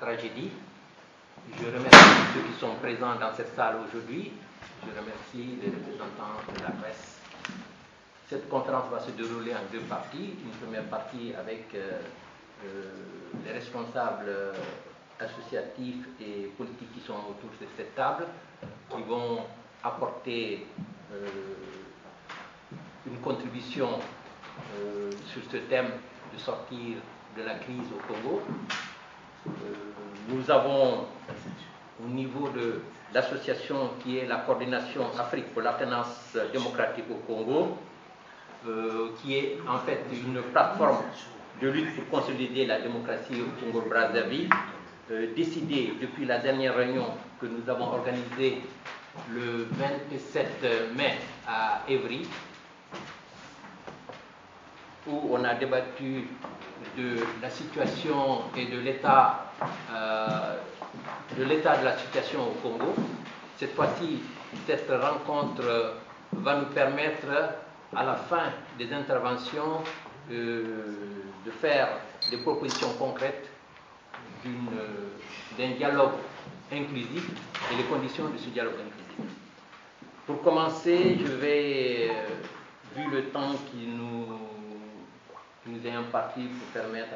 Tragédie. Je remercie ceux qui sont présents dans cette salle aujourd'hui. Je remercie les représentants de la presse. Cette conférence va se dérouler en deux parties. Une première partie avec les responsables associatifs et politiques qui sont autour de cette table, qui vont apporter une contribution sur ce thème de sortir de la crise au Congo. Nous avons au niveau de l'association qui est la coordination Afrique pour l'alternance démocratique au Congo, qui est en fait une plateforme de lutte pour consolider la démocratie au Congo-Brazzaville, décidée depuis la dernière réunion que nous avons organisée le 27 mai à Évry, où on a débattu de la situation et de l'état de la situation au Congo. Cette fois-ci, cette rencontre va nous permettre, à la fin des interventions, de faire des propositions concrètes d'un dialogue inclusif et les conditions de ce dialogue inclusif. Pour commencer, je vais, vu le temps qui nous est imparti pour permettre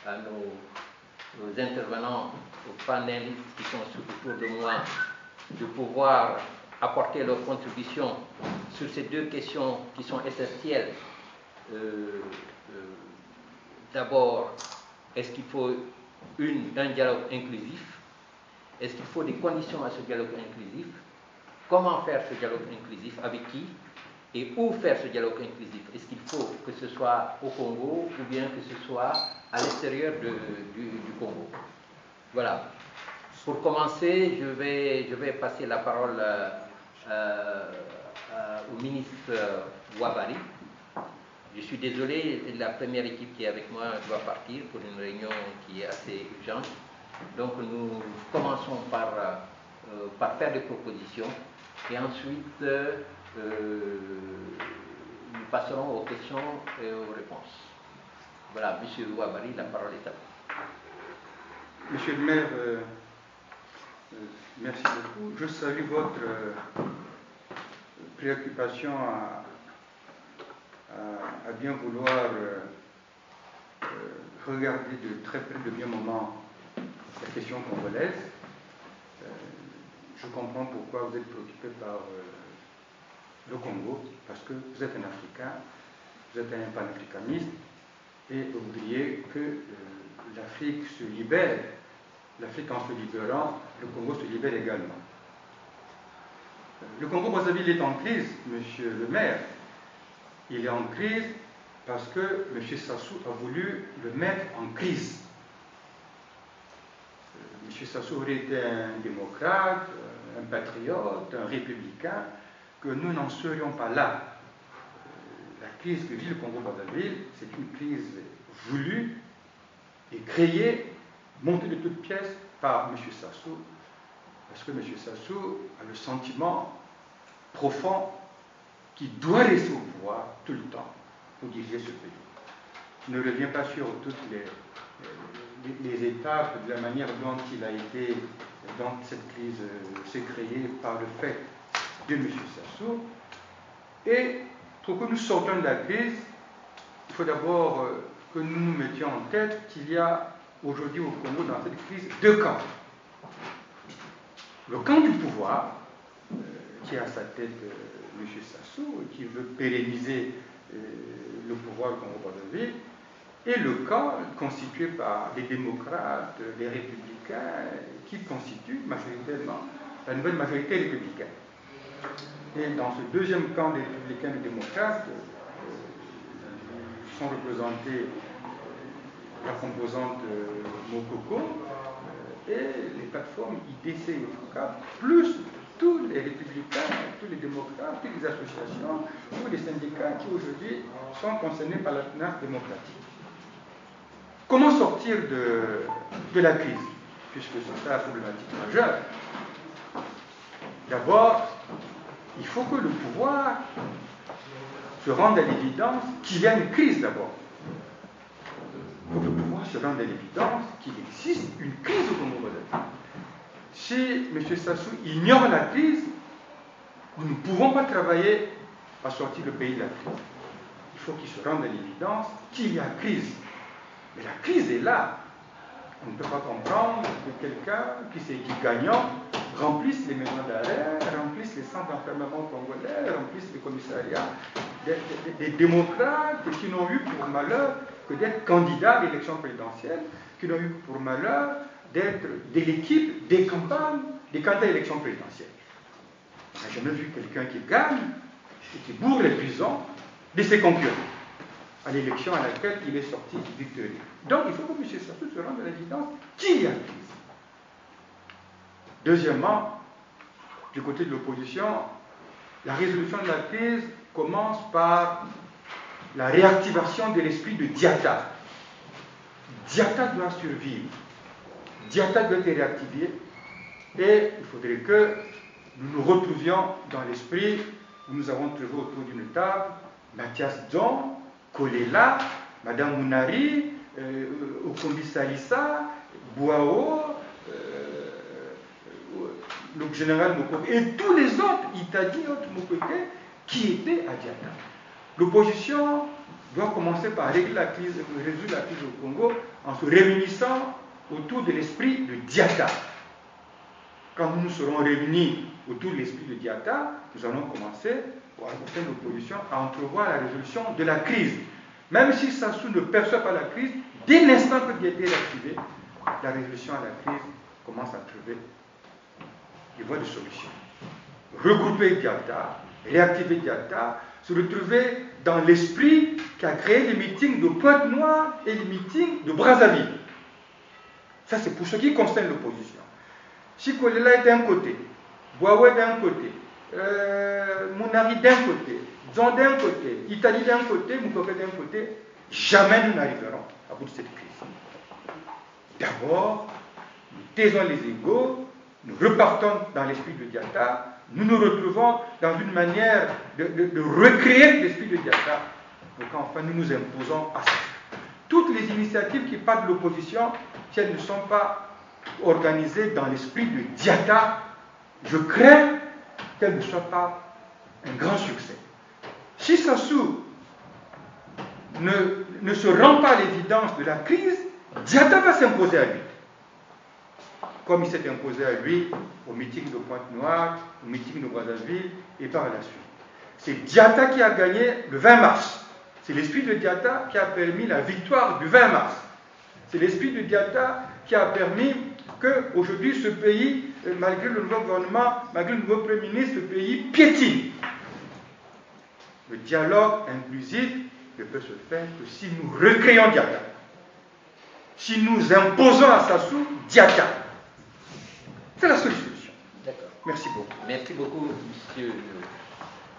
à nos intervenants, aux panélistes qui sont autour de moi, de pouvoir apporter leur contribution sur ces deux questions qui sont essentielles. D'abord, est-ce qu'il faut un dialogue inclusif? Est-ce qu'il faut des conditions à ce dialogue inclusif? Comment faire ce dialogue inclusif? Avec qui? Et où faire ce dialogue inclusif? Est-ce qu'il faut que ce soit au Congo ou bien que ce soit à l'extérieur du Congo? Voilà. Pour commencer, je vais passer la parole au ministre Ouabary. Je suis désolé, la première équipe qui est avec moi doit partir pour une réunion qui est assez urgente. Donc nous commençons par faire des propositions et ensuite nous passerons aux questions et aux réponses. Voilà, Monsieur Ouabary, la parole est à vous. Monsieur le maire, merci beaucoup. Je salue votre préoccupation à bien vouloir regarder de très près, de bien moment, la question congolaise. Je comprends pourquoi vous êtes préoccupé par le Congo, parce que vous êtes un Africain, vous êtes un panafricaniste, et vous voudriez que l'Afrique se libère. L'Afrique en se libérant, le Congo se libère également. Le Congo-Brazzaville est en crise, monsieur le maire. Il est en crise parce que M. Sassou a voulu le mettre en crise. M. Sassou aurait été un démocrate, un patriote, un républicain, que nous n'en serions pas là. La crise que vit le Congo-Brazzaville, c'est une crise voulue et créée, montée de toutes pièces par M. Sassou, parce que M. Sassou a le sentiment profond qu'il doit rester au pouvoir tout le temps pour diriger ce pays. Je ne reviens pas sur toutes les étapes de la manière dont il a été, dont cette crise s'est créée par le fait de M. Sassou. Et pour que nous sortions de la crise, il faut d'abord que nous nous mettions en tête qu'il y a aujourd'hui au Congo, dans cette crise, deux camps. Le camp du pouvoir, qui a à sa tête M. Sassou, et qui veut pérenniser le pouvoir du Congo-Brazzaville, et le camp constitué par les démocrates, les républicains, qui constituent majoritairement la nouvelle majorité républicaine. Et dans ce deuxième camp des républicains et des démocrates sont représentés la composante Mokoko et les plateformes IDC et FOCA, plus tous les républicains, tous les démocrates, toutes les associations, tous les syndicats qui aujourd'hui sont concernés par l'alternance démocratique. Comment sortir de la crise, puisque c'est ça la problématique majeure? D'abord, il faut que le pouvoir se rende à l'évidence qu'il y a une crise d'abord. Il faut que le pouvoir se rendre à l'évidence qu'il existe une crise au Congo-Brazzaville. Si M. Sassou ignore la crise, nous ne pouvons pas travailler à sortir le pays de la crise. Il faut qu'il se rende à l'évidence qu'il y a crise. Mais la crise est là. On ne peut pas comprendre que quelqu'un qui s'est dit gagnant remplisse les maisons d'arrêt, remplisse les centres d'enfermement congolais, remplisse les commissariats, des démocrates qui n'ont eu pour malheur que d'être candidats à l'élection présidentielle, qui n'ont eu pour malheur d'être de l'équipe des campagnes, des candidats à l'élection présidentielle. On n'a jamais vu quelqu'un qui gagne et qui bourre les prisons de ses concurrents à l'élection à laquelle il est sorti victorieux. Donc il faut que M. Sassou se rende à l'évidence qu'il y a crise. Deuxièmement, du côté de l'opposition, la résolution de la crise commence par la réactivation de l'esprit de Diatta. Diatta doit survivre. Diatta doit être réactivé et il faudrait que nous nous retrouvions dans l'esprit où nous avons trouvé autour d'une table Mathias Don, Kolela, Madame Mounari, Okombi Salissa, Bouao, le général Mokobe et tous les autres, Itadi et autres Mokobe, qui étaient à Diatta. L'opposition doit commencer par résoudre la crise au Congo en se réunissant autour de l'esprit de Diatta. Quand nous nous serons réunis autour de l'esprit de Diatta, nous allons commencer, au sein de l'opposition, à entrevoir la résolution de la crise. Même si Sassou ne perçoit pas la crise, dès l'instant que Diatta est activé, la résolution à la crise commence à trouver des voies de solution. Regrouper Diatta, réactiver Diatta, se retrouver dans l'esprit qui a créé les meetings de Pointe-Noire et les meetings de Brazzaville. Ça, c'est pour ce qui concerne l'opposition. Si Kolela est d'un côté, Bouaoué d'un côté, Mounari d'un côté, Zon d'un côté, Italie d'un côté, Moukopé d'un côté, jamais nous n'arriverons à bout de cette crise. D'abord, nous taisons les égos, nous repartons dans l'esprit de Diatta, nous nous retrouvons dans une manière de recréer l'esprit de Diatta, pour qu'enfin nous nous imposons à ça. Toutes les initiatives qui partent de l'opposition, si elles ne sont pas organisées dans l'esprit de Diatta, je crains qu'elles ne soient pas un grand succès. Si Sassou ne se rend pas à l'évidence de la crise, Diatta va s'imposer à lui. Comme il s'est imposé à lui au meeting de Pointe-Noire, au meeting de Brazzaville et par la suite. C'est Diatta qui a gagné le 20 mars. C'est l'esprit de Diatta qui a permis la victoire du 20 mars. C'est l'esprit de Diatta qui a permis qu'aujourd'hui ce pays, malgré le nouveau gouvernement, malgré le nouveau Premier ministre, ce pays piétine. Le dialogue inclusif ne peut se faire que si nous recréons Diatta. Si nous imposons à Sassou Diatta. C'est la seule solution. D'accord. Merci beaucoup. Merci beaucoup, monsieur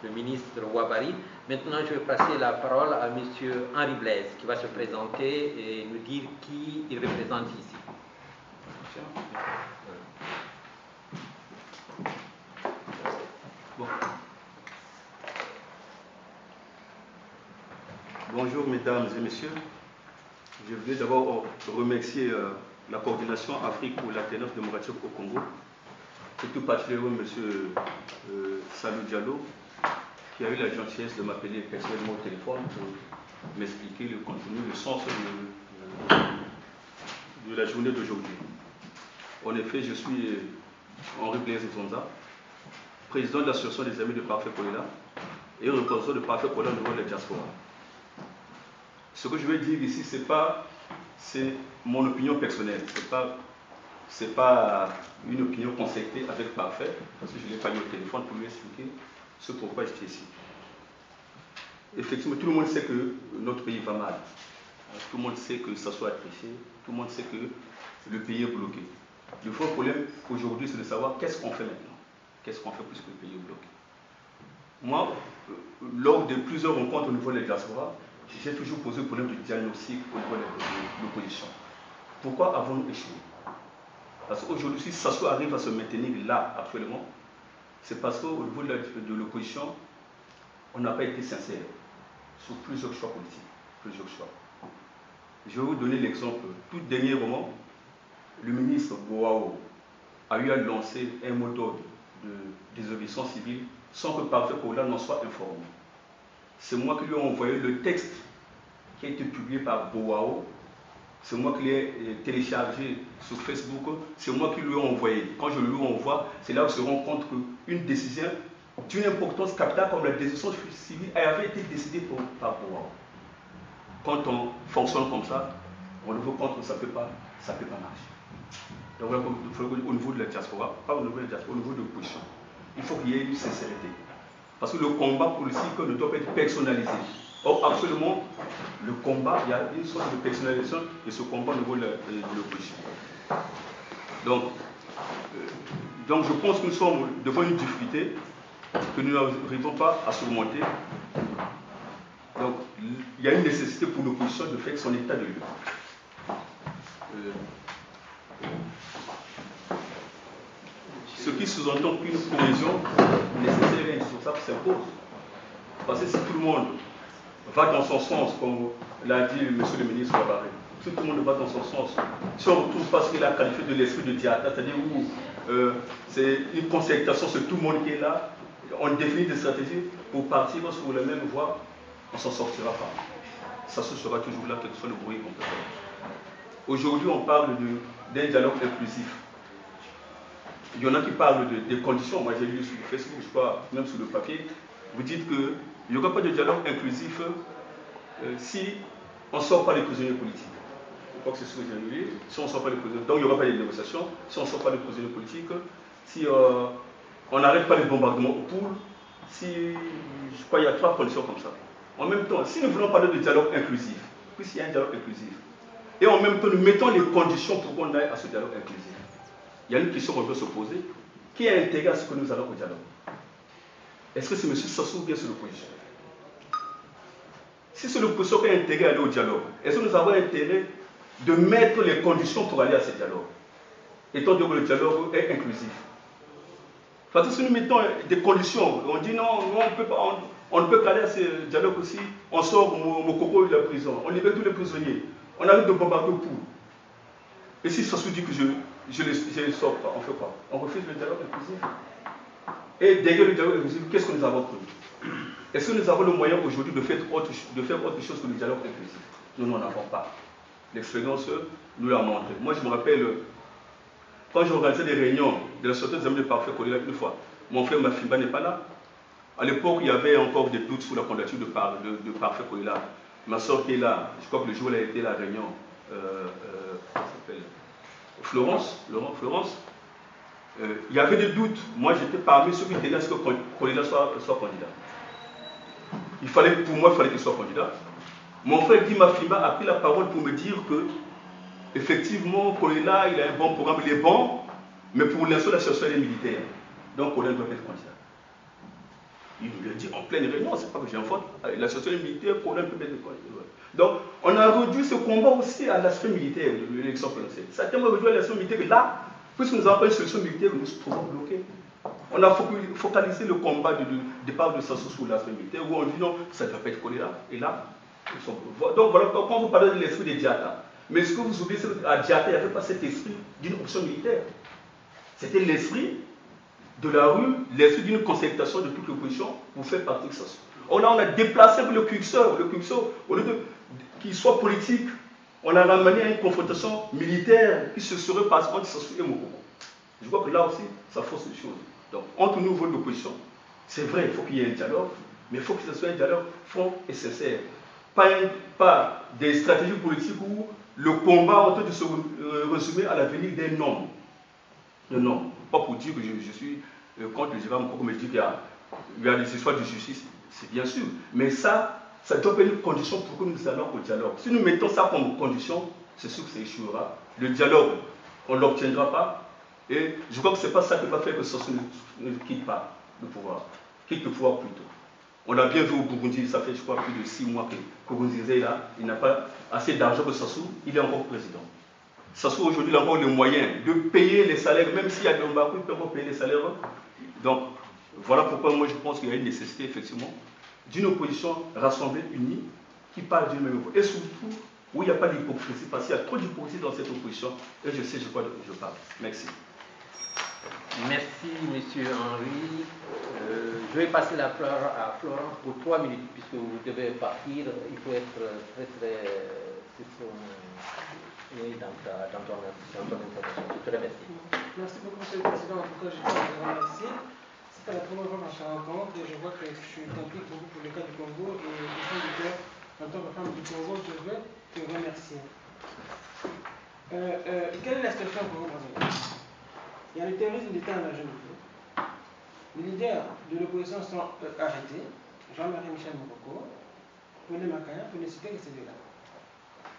le ministre Ouabary. Maintenant, je vais passer la parole à monsieur Henri Blaise, qui va se présenter et nous dire qui il représente ici. Bon. Bonjour, mesdames et messieurs. Je voulais d'abord remercier la coordination Afrique pour l'alternance démocratique au Congo, et tout particulièrement M. Salou Diallo, qui a eu la gentillesse de m'appeler personnellement au téléphone pour m'expliquer le contenu, le sens de la journée d'aujourd'hui. En effet, je suis Henri Blaise Zonza, président de l'association des amis de Parfait Kolela et représentant de Parfait Kolela au niveau de la diaspora. Ce que je vais dire ici, c'est mon opinion personnelle. C'est pas une opinion concertée avec Parfait, parce que je l'ai pas eu au téléphone pour lui expliquer ce pourquoi j'étais ici. Effectivement, tout le monde sait que notre pays va mal. Tout le monde sait que ça soit triché. Tout le monde sait que le pays est bloqué. Le vrai problème aujourd'hui, c'est de savoir qu'est-ce qu'on fait maintenant. Qu'est-ce qu'on fait puisque le pays est bloqué. Moi, lors de plusieurs rencontres au niveau de la diaspora, j'ai toujours posé le problème du diagnostic au niveau de l'opposition. Pourquoi avons-nous échoué? Parce qu'aujourd'hui, si Sassou arrive à se maintenir là, actuellement, c'est parce qu'au niveau de l'opposition, on n'a pas été sincère sur plusieurs choix politiques. Plusieurs choix. Je vais vous donner l'exemple. Tout dernièrement, le ministre Boao a eu à lancer un mot d'ordre de désobéissance civile sans que Parfait Koïla n'en soit informé. C'est moi qui lui ai envoyé le texte qui a été publié par Boao. C'est moi qui l'ai téléchargé sur Facebook. C'est moi qui lui ai envoyé. Quand je lui envoie, c'est là où on se rend compte qu'une décision d'une importance capitale comme la désobéissance civile avait été décidée par Boao. Quand on fonctionne comme ça, on ne veut compte que ça ne peut pas marcher. Donc voilà, au niveau de la diaspora, pas au niveau de la diaspora, au niveau de l'opposition, il faut qu'il y ait une sincérité. Parce que le combat politique ne doit pas être personnalisé. Or, absolument, le combat, il y a une sorte de personnalisation de ce combat au niveau de l'opposition. Donc, je pense que nous sommes devant une difficulté que nous n'arrivons pas à surmonter. Donc, il y a une nécessité pour l'opposition de faire son état de lieu. Ce qui sous-entend qu'une cohésion nécessaire et indispensable s'impose. Parce que si tout le monde va dans son sens, comme l'a dit M. le ministre Labarré, si tout le monde va dans son sens, si on retrouve pas ce qu'il a qualifié de l'esprit de Diata, c'est-à-dire où c'est une concertation sur tout le monde qui est là, on définit des stratégies pour partir sur la même voie, on ne s'en sortira pas. Ça se sera toujours là, quel que soit le bruit qu'on peut faire. Aujourd'hui, on parle d'un dialogue inclusif. Il y en a qui parlent des conditions. Moi, j'ai lu sur Facebook, je crois, même sur le papier. Vous dites qu'il n'y aura pas de dialogue inclusif si on ne sort pas les prisonniers politiques. Je crois que c'est ce que j'ai lu. Si on ne sort pas les prisonniers, donc il n'y aura pas de négociations. Si on ne sort pas les prisonniers politiques, si on n'arrête pas les bombardements au poules, si, je crois qu'il y a 3 conditions comme ça. En même temps, si nous voulons parler de dialogue inclusif, puisqu'il y a un dialogue inclusif, et en même temps nous mettons les conditions pour qu'on aille à ce dialogue inclusif, il y a une question qu'on doit se poser. Qui a intérêt à ce que nous allons au dialogue? Est-ce que c'est M. Sassou ou bien c'est l'opposition? Si c'est l'opposition qui a intérêt à aller au dialogue, est-ce que nous avons intérêt de mettre les conditions pour aller à ce dialogue? Étant donné que le dialogue est inclusif. Parce que si nous mettons des conditions, on dit non, on ne peut pas aller à ce dialogue aussi, on sort Mokoko de la prison, on libère tous les prisonniers, on arrête de bombarder au pouls. Et si Sassou dit que je ne sors pas, on fait quoi? On refuse le dialogue inclusif. Et derrière le dialogue inclusif, qu'est-ce que nous avons prévu? Est-ce que nous avons le moyen aujourd'hui de faire autre chose que le dialogue inclusif? Nous n'en avons pas. L'expérience nous l'a montré. Moi, je me rappelle, quand j'organisais des réunions de la Société des Amis de Parfait Koïla une fois, mon frère Mafimba n'est pas là. À l'époque, il y avait encore des doutes sur la candidature de Parfait Koïla. Ma soeur qui est là, je crois que le jour où elle a été à la réunion, Florence, il y avait des doutes. Moi, j'étais parmi ceux qui étaient à ce que Koïla soit candidat. Pour moi, il fallait qu'il soit candidat. Mon frère Guy Mafimba a pris la parole pour me dire que, effectivement, Koïla, il a un bon programme, il est bon, mais pour l'instant, la situation est militaire. Donc, Koïla doit être candidat. Il nous l'a dit en pleine réunion, c'est pas que j'ai un faute. La situation est militaire, Koïla peut être candidat. Donc, on a réduit ce combat aussi à l'aspect militaire de l'élection présidentielle. Certainement réduit à l'aspect militaire, mais là, puisque nous n'avons pas une solution militaire, nous nous trouvons bloqués. On a focalisé le combat du départ de Sassou sur l'aspect militaire, où on dit non, ça ne doit pas être Koïla. Et là, ils sont... Donc voilà, quand vous parlez de l'esprit des Diata, mais ce que vous oubliez, c'est qu'à Diata, il n'y avait pas cet esprit d'une option militaire. C'était l'esprit de la rue, l'esprit d'une concertation de toute l'opposition pour faire partie de Sassou. On a déplacé le curseur, au lieu qu'il soit politique, on a ramené à une confrontation militaire qui se serait passée entre Sassou et Mokoko. Je vois que là aussi, ça fausse les choses. Donc, entre nous et l'opposition, c'est vrai, il faut qu'il y ait un dialogue, mais il faut que ce soit un dialogue franc et sincère. Pas des stratégies politiques où le combat en train de se résumer à l'avenir d'un homme. Non, pas pour dire que je suis contre le général Mokoko, mais je dis qu'il y a des histoires de justice, c'est bien sûr. Mais ça doit être une condition pour que nous allons au dialogue. Si nous mettons ça comme condition, c'est sûr que ça échouera. Le dialogue, on ne l'obtiendra pas. Et je crois que ce n'est pas ça qui va faire que Sassou ne quitte pas le pouvoir. Quitte le pouvoir plutôt. On a bien vu au Burundi, ça fait je crois plus de 6 mois que Nkurunziza est là. Il n'a pas assez d'argent que Sassou, il est encore président. Sassou aujourd'hui il a encore les moyens de payer les salaires, même s'il y a des embargos, il peut encore payer les salaires. Donc voilà pourquoi moi je pense qu'il y a une nécessité effectivement d'une opposition rassemblée, unie, qui parle d'une même voix. Et surtout, où il n'y a pas d'hypocrisie, parce qu'il y a trop d'hypocrisie dans cette opposition, et je sais de quoi je parle. Merci. Merci, monsieur Henri. Je vais passer la parole à Florence pour 3 minutes, puisque vous devez partir. Il faut être très oui, dans ton intervention. Je te remercie. Merci beaucoup, monsieur le président. En tout cas, je tiens à vous remercier. C'est la première fois qu'on se rencontre et je vois que je t'implique beaucoup pour le cas du Congo et au fond du cœur, en tant que femme du Congo, je veux te remercier. Quelle est la situation au Congo brazzaville? Il y a le terrorisme d'État en Algérie. Les leaders de l'opposition sont arrêtés. Jean-Marie Michel Moukoko, Pauline Makaya, pour ne citer que ces deux-là.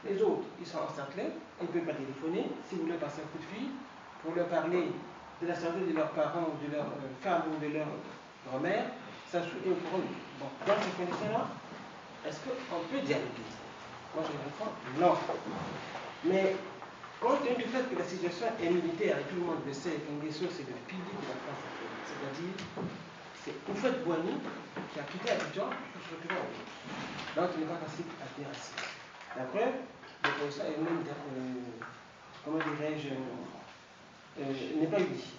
Les autres, ils sont encerclés, ils ne peuvent pas téléphoner. Si vous voulez passer un coup de fil pour leur parler de la santé de leurs parents ou de leur femme ou de leur grand-mère, ça est pour eux. Bon, dans ces conditions-là, est-ce qu'on peut dialoguer? Moi, je réponds non. Mais compte tenu du fait que la situation est militaire et tout le monde le sait, Nguesso, c'est le pilier de la France actuelle. C'est-à-dire, c'est Oufet Boigny qui a quitté Abidjan pour se retrouver en Europe. Donc, il n'est pas facile à dire ainsi. La preuve, l'opposition est même, comment dirais-je, n'est pas unie.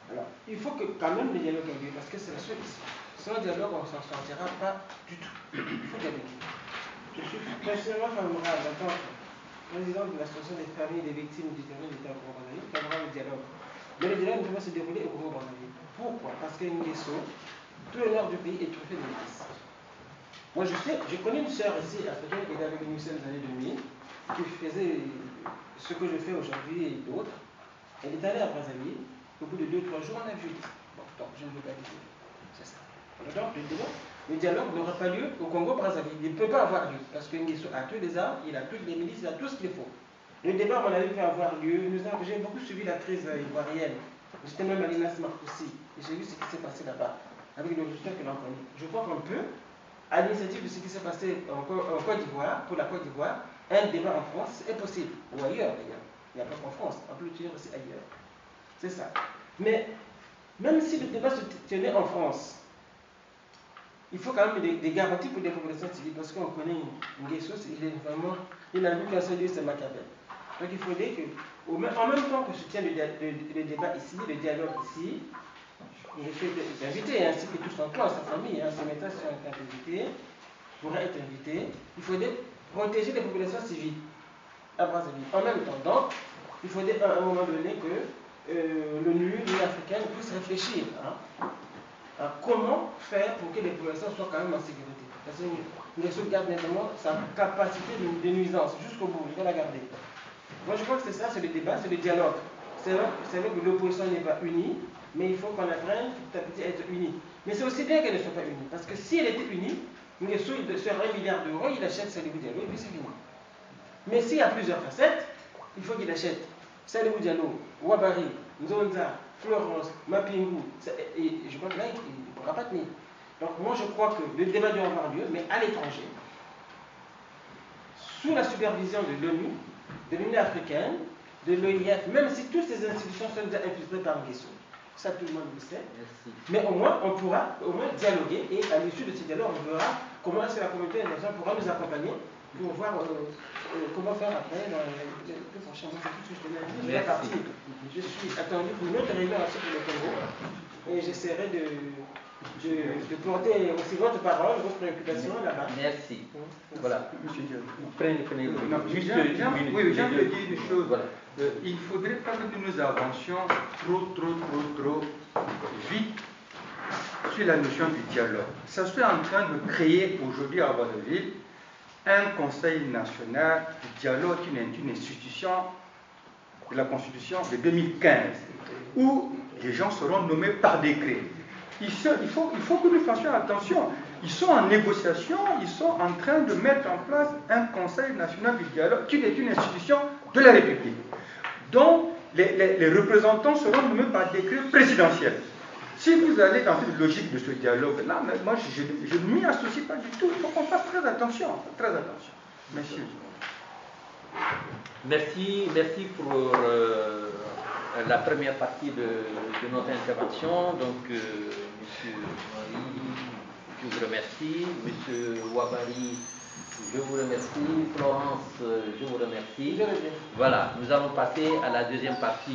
Alors, il faut que quand même le dialogue ait lieu, parce que c'est la seule issue. Sans dialogue, on ne s'en sortira pas du tout. Il faut dialoguer. Je suis personnellement favorable en tant que président de l'association des familles des victimes du terrorisme d'État au Congo-Brazzaville, favorable au dialogue. Mais le dialogue ne peut pas se dérouler au Congo-Brazzaville. Pourquoi? Parce qu'à Nguesso, tout le nord du pays est truffé de milices. Moi, je connais une sœur ici, africaine, qui était avec nous dans les années 2000, qui faisait ce que je fais aujourd'hui et d'autres. Elle est allée à Brazzaville. Au bout de 2-3 jours, on a vu. Bon, donc, je ne veux pas dire. C'est ça. Donc, le dialogue n'aura pas lieu au Congo-Brazzaville. Il ne peut pas avoir lieu. Parce que Nguesso a tous les armes, il a toutes les milices, il a tout ce qu'il faut. Le débat, à mon avis, peut avoir lieu. J'ai beaucoup suivi la crise ivoirienne. J'étais même à l'INASMAR aussi. Et j'ai vu ce qui s'est passé là-bas. Avec le résultat que l'on connaît. Je crois qu'on peut, à l'initiative de ce qui s'est passé en Côte d'Ivoire, pour la Côte d'Ivoire, un débat en France est possible. Ou ailleurs, d'ailleurs. Il n'y a pas qu'en France. On peut le tenir aussi ailleurs. C'est ça. Mais même si le débat se tenait en France, il faut quand même des garanties pour des populations civiles, parce qu'on connaît Nguesso, il est vraiment, il a vu qu'un seul lieu, c'est Machiavel. Donc il faudrait que, en même temps que se tient le débat ici, le dialogue ici, il est invité, ainsi que tous son clan, sa famille, ses médecins sont invités, pourraient être invités. Il faudrait protéger les populations civiles à Brazzaville. En même temps, donc, il faudrait à un moment donné que l'ONU, l'Union africaine puisse réfléchir à comment faire pour que les populations soient quand même en sécurité. Parce que Nguesso garde notamment sa capacité de nuisance jusqu'au bout, il faut la garder. Moi je crois que c'est ça, c'est le débat, c'est le dialogue. C'est vrai que l'opposition n'est pas unie, mais il faut qu'on apprenne petit à petit à être unie. Mais c'est aussi bien qu'elle ne soit pas unie, parce que si elle était unie, Nguesso, il sort 1 milliard d'euros, il achète Salibou Diallo et puis c'est fini. Mais s'il y a plusieurs facettes, il faut qu'il achète Salibou Diallo, Ouabari, Nzonza, Florence, Mapingu, et je crois que là, il ne pourra pas tenir. Donc moi je crois que le débat doit avoir lieu, mais à l'étranger, sous la supervision de l'ONU, de l'Union africaine, de l'OIF, même si toutes ces institutions sont déjà infiltrées par Nguesso. Ça tout le monde le sait. Merci. Mais au moins, on pourra dialoguer et à l'issue de ce dialogue, on verra comment est-ce que la communauté internationale pourra nous accompagner pour voir comment faire après dans les prochains mois. C'est tout ce que je tenais à dire. Je vais partir. Je suis attendu pour une autre réunion à le Congo et j'essaierai de porter aussi votre parole, vos préoccupations là-bas. Merci. Voilà. Monsieur Diallo. Prenez Non, juste oui, j'ai envie de dire une chose. Voilà. Il ne faudrait pas que nous avancions trop vite sur la notion du dialogue. Ça se fait en train de créer aujourd'hui à Brazzaville un conseil national du dialogue qui est une institution de la Constitution de 2015 où les gens seront nommés par décret. Il faut que nous fassions attention. Ils sont en négociation, ils sont en train de mettre en place un Conseil national du dialogue qui est une institution de la République, dont les représentants seront nommés par décret présidentiel. Si vous allez dans cette logique de ce dialogue-là, moi je ne m'y associe pas du tout. Il faut qu'on fasse très attention. Très attention. Merci. Merci pour la première partie de notre intervention. Donc, Monsieur Henri, je vous remercie. Monsieur Ouabari, Je vous remercie. Florence, je vous remercie. Vous avez bien. Voilà, nous allons passer à la deuxième partie.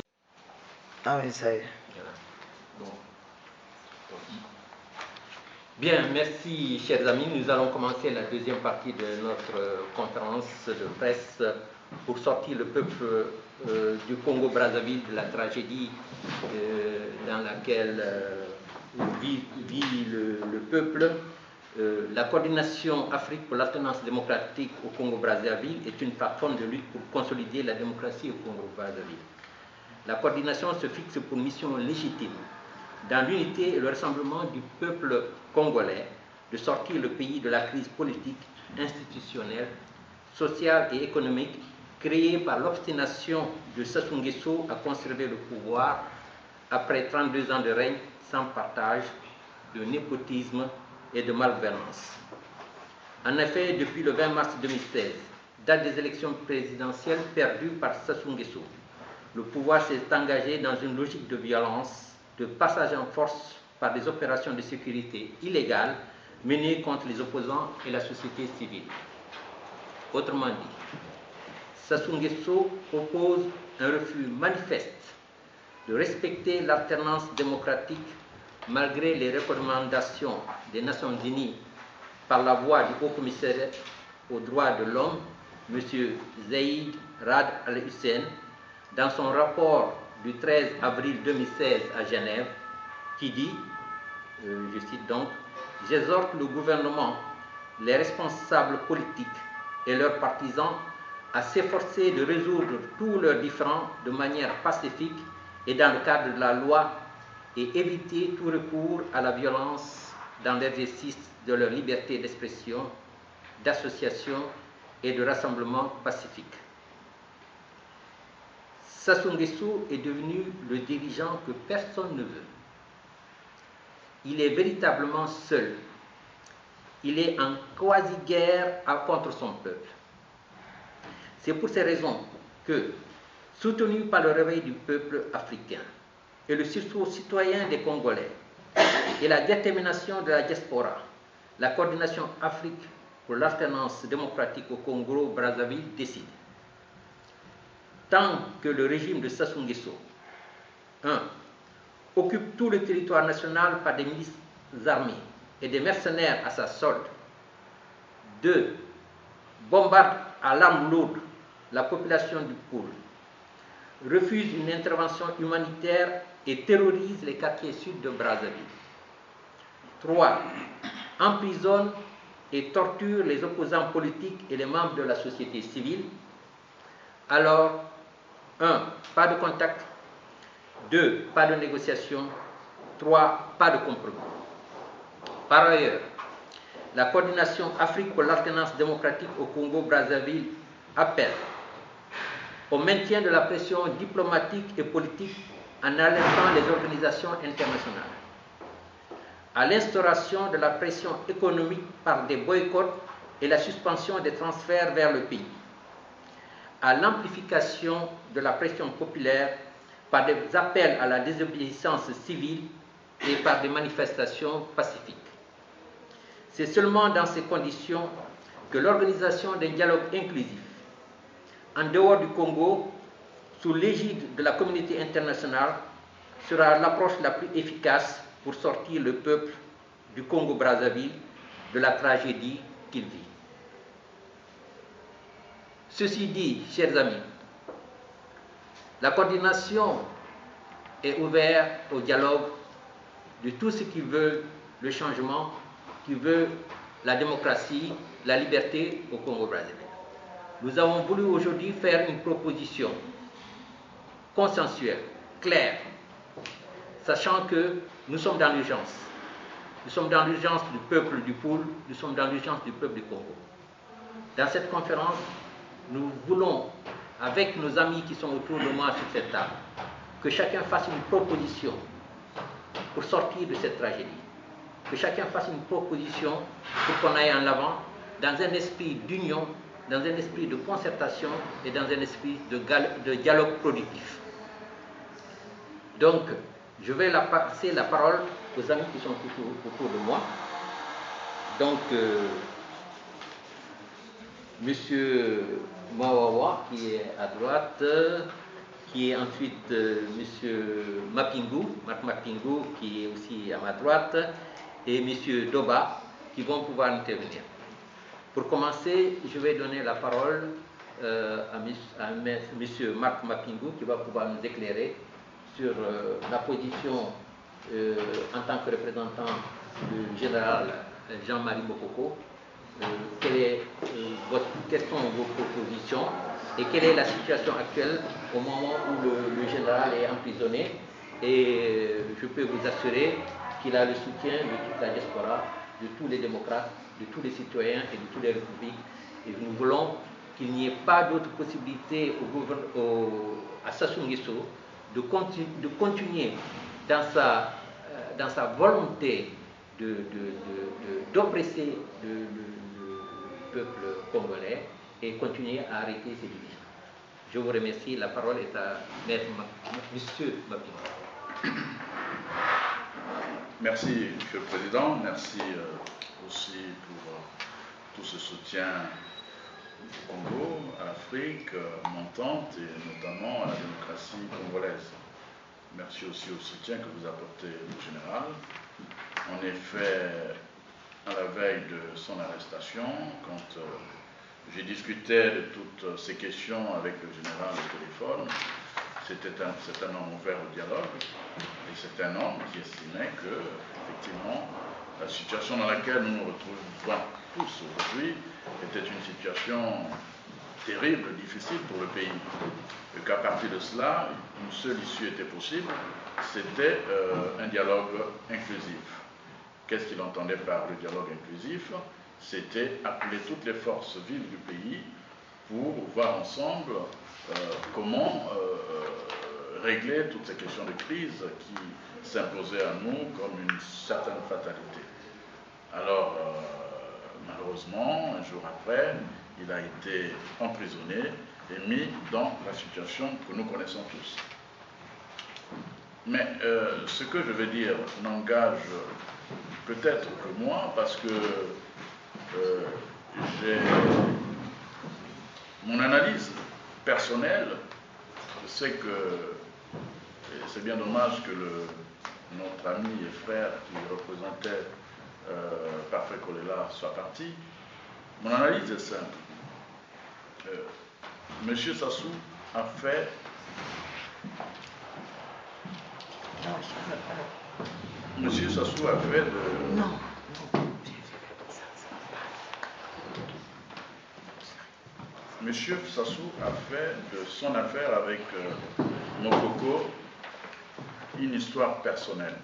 Ah oui, ça y est. Voilà. Bon. Bien, merci chers amis. Nous allons commencer la deuxième partie de notre conférence de presse pour sortir le peuple du Congo-Brazzaville de la tragédie dans laquelle vit le peuple. La coordination Afrique pour l'alternance démocratique au Congo-Brazzaville est une plateforme de lutte pour consolider la démocratie au Congo-Brazzaville. La coordination se fixe pour mission légitime, dans l'unité et le rassemblement du peuple congolais, de sortir le pays de la crise politique, institutionnelle, sociale et économique créée par l'obstination de Sassou Nguesso à conserver le pouvoir après 32 ans de règne sans partage, de népotisme et de malgouvernance. En effet, depuis le 20 mars 2016, date des élections présidentielles perdues par Sassou Nguesso, le pouvoir s'est engagé dans une logique de violence, de passage en force par des opérations de sécurité illégales menées contre les opposants et la société civile. Autrement dit, Sassou Nguesso oppose un refus manifeste de respecter l'alternance démocratique malgré les recommandations des Nations Unies par la voix du Haut-Commissaire aux droits de l'homme, M. Zeid Rad Al-Hussein, dans son rapport du 13 avril 2016 à Genève, qui dit, je cite donc, « J'exhorte le gouvernement, les responsables politiques et leurs partisans à s'efforcer de résoudre tous leurs différends de manière pacifique et dans le cadre de la loi et éviter tout recours à la violence dans l'exercice de leur liberté d'expression, d'association et de rassemblement pacifique. » Sassou Nguesso est devenu le dirigeant que personne ne veut. Il est véritablement seul. Il est en quasi-guerre contre son peuple. C'est pour ces raisons que, soutenu par le réveil du peuple africain et le sursaut citoyen des Congolais et la détermination de la diaspora, la coordination Afrique pour l'alternance démocratique au Congo-Brazzaville décide. Tant que le régime de Sassou Nguesso 1. Occupe tout le territoire national par des milices armées et des mercenaires à sa solde. 2. Bombarde à l'arme lourde la population du pôle. Refuse une intervention humanitaire et terrorise les quartiers sud de Brazzaville. 3. Emprisonne et torture les opposants politiques et les membres de la société civile. Alors, 1. Pas de contact. 2. Pas de négociation. 3. Pas de compromis. Par ailleurs, la coordination Afrique pour l'alternance démocratique au Congo-Brazzaville appelle au maintien de la pression diplomatique et politique en alertant les organisations internationales, à l'instauration de la pression économique par des boycotts et la suspension des transferts vers le pays, à l'amplification de la pression populaire par des appels à la désobéissance civile et par des manifestations pacifiques. C'est seulement dans ces conditions que l'organisation d'un dialogue inclusif en dehors du Congo, sous l'égide de la communauté internationale, sera l'approche la plus efficace pour sortir le peuple du Congo-Brazzaville de la tragédie qu'il vit. Ceci dit, chers amis, la coordination est ouverte au dialogue de tous ceux qui veulent le changement, qui veulent la démocratie, la liberté au Congo-Brazzaville. Nous avons voulu aujourd'hui faire une proposition consensuelle, claire, sachant que nous sommes dans l'urgence. Nous sommes dans l'urgence du peuple du Poul, nous sommes dans l'urgence du peuple du Congo. Dans cette conférence, nous voulons, avec nos amis qui sont autour de moi sur cette table, que chacun fasse une proposition pour sortir de cette tragédie. Que chacun fasse une proposition pour qu'on aille en avant dans un esprit d'union, dans un esprit de concertation et dans un esprit de dialogue productif. Donc, je vais passer la parole aux amis qui sont autour de moi. Donc, M. Mawawa qui est à droite, qui est ensuite M. Marc Mapingu qui est aussi à ma droite, et M. Doba qui vont pouvoir intervenir. Pour commencer, je vais donner la parole à M. Marc Mapingu qui va pouvoir nous éclairer sur la position en tant que représentant du général Jean-Marie Mokoko. Quelles sont vos propositions et quelle est la situation actuelle au moment où le général est emprisonné, et je peux vous assurer qu'il a le soutien de toute la diaspora, de tous les démocrates, de tous les citoyens et de toutes les républiques, et nous voulons qu'il n'y ait pas d'autre possibilité à Sassou Nguesso de continuer dans sa volonté d'oppresser le peuple congolais et continuer à arrêter ces divisions. Je vous remercie. La parole est à Monsieur Mapingu. Merci, Monsieur le Président. Merci aussi pour tout ce soutien au Congo, à l'Afrique montante et notamment à la démocratie congolaise. Merci aussi au soutien que vous apportez au général. En effet, à la veille de son arrestation, quand j'ai discuté de toutes ces questions avec le général au téléphone, c'est un homme ouvert au dialogue et c'est un homme qui estimait que, effectivement, la situation dans laquelle nous nous retrouvons tous aujourd'hui était une situation terrible, difficile pour le pays. Et qu'à partir de cela, une seule issue était possible, c'était un dialogue inclusif. Qu'est-ce qu'il entendait par le dialogue inclusif? C'était appeler toutes les forces vives du pays pour voir ensemble comment régler toutes ces questions de crise qui s'imposaient à nous comme une certaine fatalité. Alors, malheureusement, un jour après, il a été emprisonné et mis dans la situation que nous connaissons tous. Mais ce que je vais dire n'engage peut-être que moi, parce que j'ai mon analyse personnelle, c'est que c'est bien dommage que notre ami et frère qui représentait Parfait Kolela soit parti. Mon analyse est simple. Monsieur Sassou a fait Monsieur Sassou a fait de... Non. Monsieur Sassou a fait de son affaire avec Mokoko une histoire personnelle.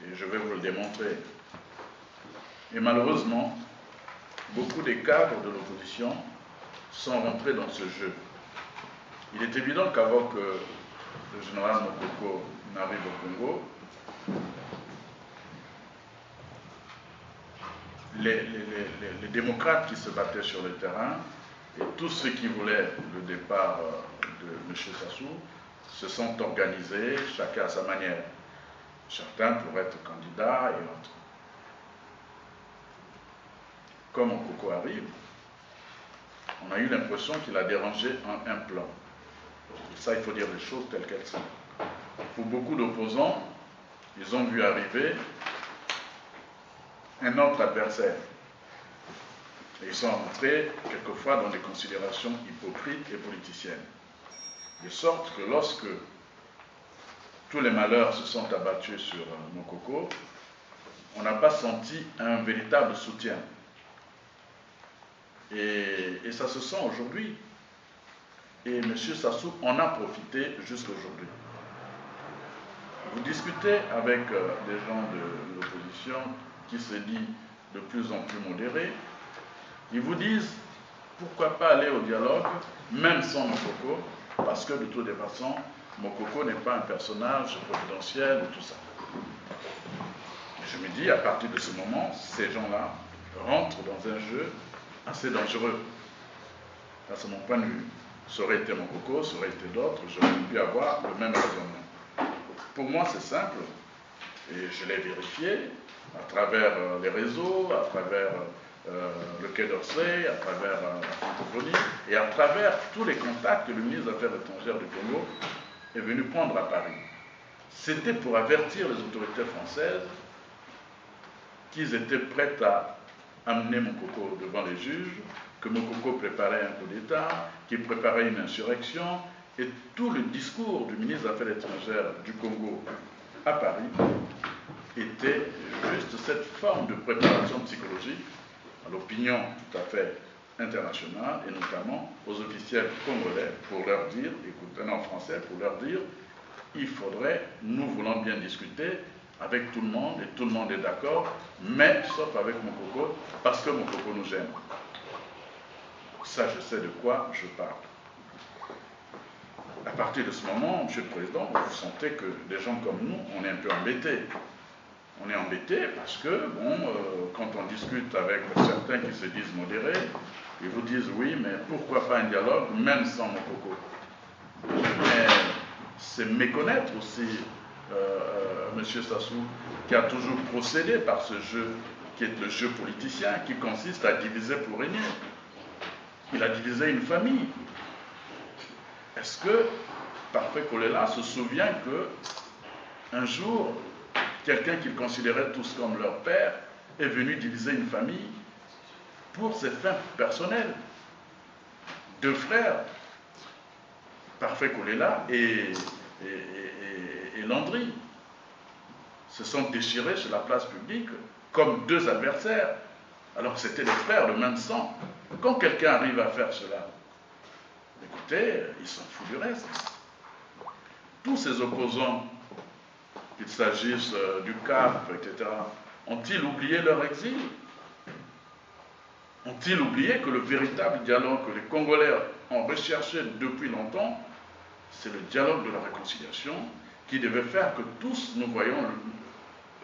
Et je vais vous le démontrer. Et malheureusement, beaucoup des cadres de l'opposition sont rentrés dans ce jeu. Il est évident qu'avant que le général Mokoko n'arrive au Congo, les démocrates qui se battaient sur le terrain et tous ceux qui voulaient le départ de M. Sassou se sont organisés, chacun à sa manière. Certains pour être candidats et autres. Comme Mokoko arrive, on a eu l'impression qu'il a dérangé en un plan. Et ça, il faut dire les choses telles qu'elles sont. Pour beaucoup d'opposants, ils ont vu arriver un autre adversaire. Et ils sont entrés quelquefois dans des considérations hypocrites et politiciennes. De sorte que lorsque tous les malheurs se sont abattus sur Mokoko, on n'a pas senti un véritable soutien. Et ça se sent aujourd'hui. Et M. Sassou en a profité jusqu'à aujourd'hui. Vous discutez avec des gens de l'opposition qui se dit de plus en plus modérés. Ils vous disent pourquoi pas aller au dialogue, même sans Mokoko, parce que de toutes les façons, Mokoko n'est pas un personnage providentiel ou tout ça. Et je me dis, à partir de ce moment, ces gens-là rentrent dans un jeu assez dangereux. Ça, c'est mon point de vue. Ça aurait été Mokoko, ça aurait été d'autres, j'aurais pu avoir le même raisonnement. Pour moi, c'est simple, et je l'ai vérifié à travers les réseaux, à travers le Quai d'Orsay, à travers la francophonie et à travers tous les contacts que le ministre des Affaires étrangères du Congo est venu prendre à Paris. C'était pour avertir les autorités françaises qu'ils étaient prêts à amener Moukoko devant les juges, que Moukoko préparait un coup d'État, qu'il préparait une insurrection, et tout le discours du ministre des Affaires étrangères du Congo à Paris était juste cette forme de préparation psychologique à l'opinion tout à fait internationale, et notamment aux officiels congolais, pour leur dire, écoutez, en français, pour leur dire, il faudrait, nous voulons bien discuter avec tout le monde, et tout le monde est d'accord, mais sauf avec Moukoko, parce que Moukoko nous aime. Ça, je sais de quoi je parle. À partir de ce moment, Monsieur le Président, vous sentez que des gens comme nous, on est un peu embêtés. On est embêtés parce que, bon, quand on discute avec certains qui se disent modérés, ils vous disent oui, mais pourquoi pas un dialogue, même sans Moukoko. Mais c'est méconnaître aussi M. Sassou, qui a toujours procédé par ce jeu, qui est le jeu politicien, qui consiste à diviser pour régner. Il a divisé une famille. Est-ce que Parfait Kolela se souvient que un jour, quelqu'un qu'il considérait tous comme leur père est venu diviser une famille pour ses fins personnelles? Deux frères, Parfait Kolela et Landry, se sont déchirés sur la place publique comme deux adversaires, alors que c'était des frères de même sang. Quand quelqu'un arrive à faire cela, écoutez, ils s'en foutent du reste. Tous ces opposants, qu'il s'agisse du CAP, etc., ont-ils oublié leur exil? Ont-ils oublié que le véritable dialogue que les Congolais ont recherché depuis longtemps, c'est le dialogue de la réconciliation qui devait faire que tous nous voyons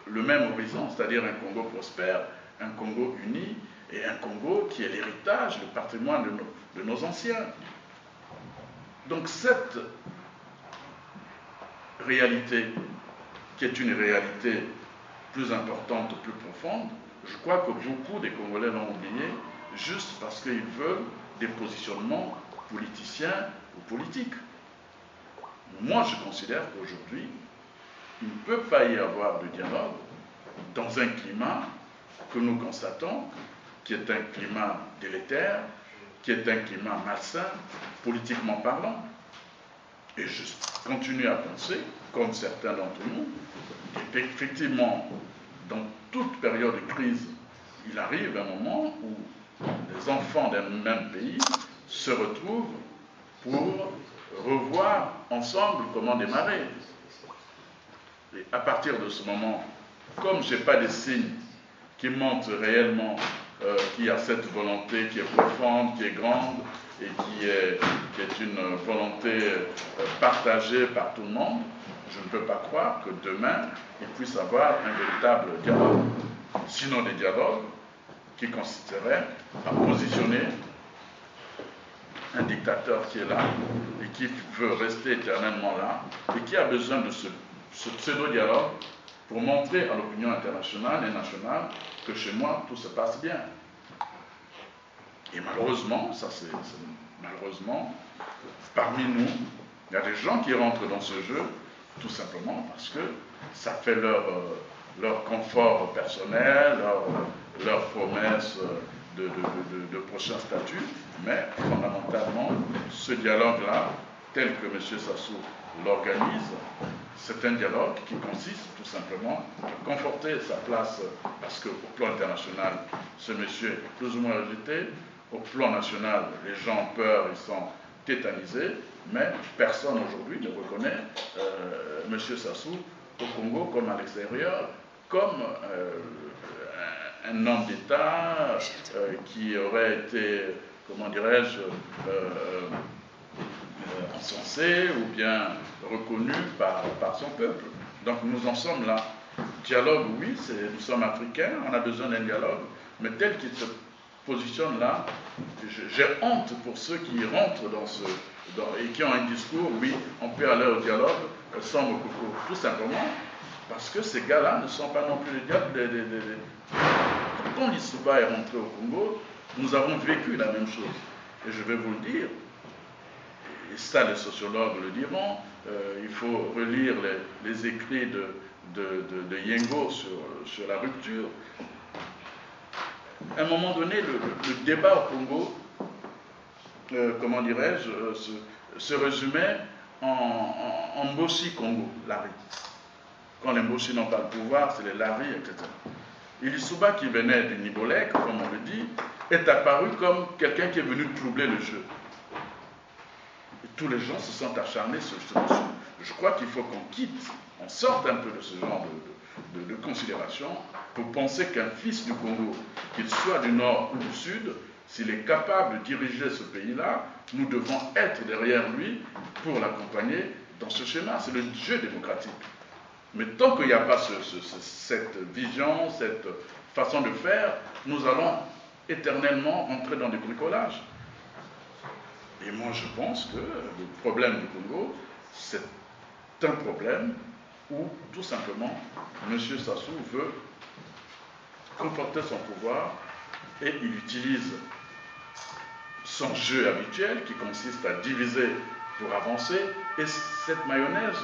le même horizon, c'est-à-dire un Congo prospère, un Congo uni, et un Congo qui est l'héritage, le patrimoine de nos anciens. Donc cette réalité, qui est une réalité plus importante, plus profonde, je crois que beaucoup des Congolais l'ont oublié, juste parce qu'ils veulent des positionnements politiciens ou politiques. Moi, je considère qu'aujourd'hui, il ne peut pas y avoir de dialogue dans un climat que nous constatons, qui est un climat délétère, qui est un climat malsain, politiquement parlant. Et je continue à penser, comme certains d'entre nous, qu'effectivement, dans toute période de crise, il arrive un moment où les enfants d'un même pays se retrouvent pour revoir ensemble comment démarrer. Et à partir de ce moment, comme je n'ai pas de signes qui montrent réellement qu'il y a cette volonté qui est profonde, qui est grande et qui est une volonté partagée par tout le monde, je ne peux pas croire que demain, il puisse y avoir un véritable dialogue. Sinon des dialogues qui consisteraient à positionner un dictateur qui est là et qui veut rester éternellement là et qui a besoin de ce pseudo-dialogue pour montrer à l'opinion internationale et nationale que chez moi, tout se passe bien. Et malheureusement, malheureusement, parmi nous, il y a des gens qui rentrent dans ce jeu tout simplement parce que ça fait leur confort personnel, leur promesse de prochain statut, mais fondamentalement, ce dialogue-là, tel que M. Sassou l'organise, c'est un dialogue qui consiste tout simplement à conforter sa place, parce qu'au plan international, ce monsieur est plus ou moins rejeté, au plan national, les gens ont peur, ils sont tétanisés, mais personne aujourd'hui ne reconnaît M. Sassou au Congo comme à l'extérieur, comme un homme d'État qui aurait été, comment dirais-je, encensé ou bien reconnu par son peuple. Donc nous en sommes là. Dialogue, oui, nous sommes africains, on a besoin d'un dialogue, mais tel qu'il se positionne là, j'ai honte pour ceux qui rentrent et qui ont un discours, oui, on peut aller au dialogue sans Moukoko, tout simplement parce que ces gars-là ne sont pas non plus quand Lissouba est rentré au Congo, nous avons vécu la même chose. Et je vais vous le dire, et ça les sociologues le diront, il faut relire les écrits de Yengo sur la rupture. À un moment donné, le débat au Congo, comment dirais-je, se résumait en Mbossi Congo, Lari. Quand les Mbossi n'ont pas le pouvoir, c'est les Lari, etc. Et Lissouba, qui venait du Nibolek, comme on le dit, est apparu comme quelqu'un qui est venu troubler le jeu. Et tous les gens se sont acharnés sur ce monsieur. Je crois qu'il faut qu'on quitte, on sorte un peu de ce genre de considération pour penser qu'un fils du Congo, qu'il soit du nord ou du sud, s'il est capable de diriger ce pays-là, nous devons être derrière lui pour l'accompagner dans ce schéma. C'est le jeu démocratique. Mais tant qu'il n'y a pas cette vision, cette façon de faire, nous allons éternellement rentrer dans des bricolages. Et moi, je pense que le problème du Congo, c'est un problème où, tout simplement, M. Sassou veut conforter son pouvoir et il utilise son jeu habituel qui consiste à diviser pour avancer. Et cette mayonnaise,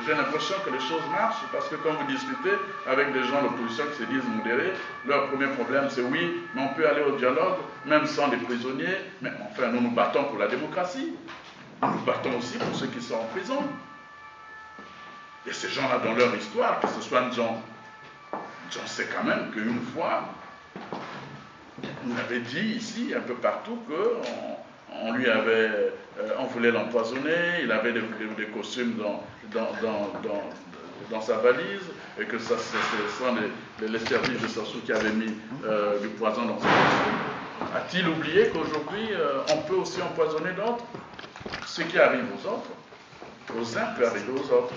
j'ai l'impression que les choses marchent parce que quand vous discutez avec des gens de l'opposition qui se disent modérés, leur premier problème c'est oui, mais on peut aller au dialogue, même sans les prisonniers. Mais enfin, nous nous battons pour la démocratie. Nous nous battons aussi pour ceux qui sont en prison. Et ces gens-là, dans leur histoire, que ce soit John sait quand même qu'une fois, on avait dit ici, un peu partout, qu'on lui avait, on voulait l'empoisonner, il avait des costumes dans sa valise, et que ce sont les services de Sassou qui avaient mis du poison dans sa costume. A-t-il oublié qu'aujourd'hui, on peut aussi empoisonner d'autres? Ce qui arrive aux autres, aux uns peut arriver aux autres.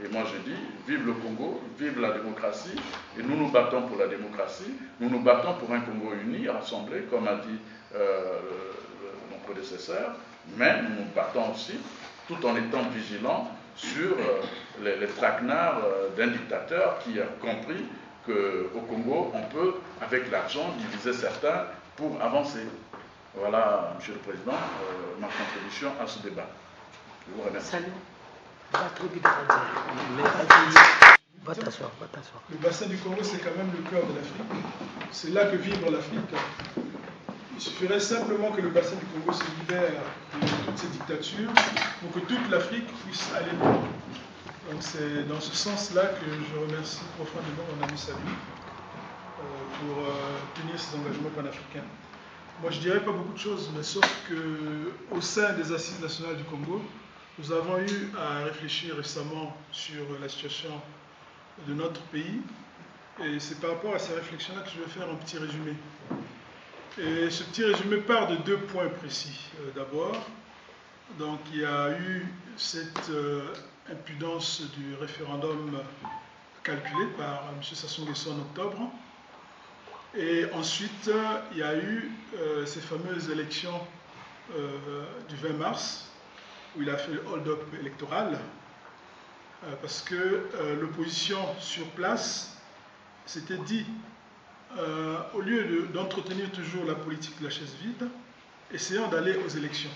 Et moi je dis, vive le Congo, vive la démocratie, et nous nous battons pour la démocratie, nous nous battons pour un Congo uni, rassemblé, comme a dit mon prédécesseur, mais nous nous battons aussi tout en étant vigilants sur les traquenards d'un dictateur qui a compris qu'au Congo, on peut, avec l'argent, diviser certains pour avancer. Voilà, Monsieur le Président, ma contribution à ce débat. Je vous remercie. Salut. Va t'asseoir. Le bassin du Congo, c'est quand même le cœur de l'Afrique. C'est là que vibre l'Afrique. Il suffirait simplement que le bassin du Congo se libère de toutes ces dictatures pour que toute l'Afrique puisse aller mieux. Donc c'est dans ce sens-là que je remercie profondément mon ami Salut pour tenir ses engagements panafricains. Moi, je ne dirais pas beaucoup de choses, mais sauf qu'au sein des Assises nationales du Congo, nous avons eu à réfléchir récemment sur la situation de notre pays. Et c'est par rapport à ces réflexions-là que je vais faire un petit résumé. Et ce petit résumé part de deux points précis. D'abord, donc il y a eu cette impudence du référendum calculé par M. Sassou Nguesso en octobre. Et ensuite, il y a eu ces fameuses élections du 20 mars, où il a fait le hold-up électoral, parce que l'opposition sur place s'était dit, au lieu d'entretenir toujours la politique de la chaise vide, essayons d'aller aux élections.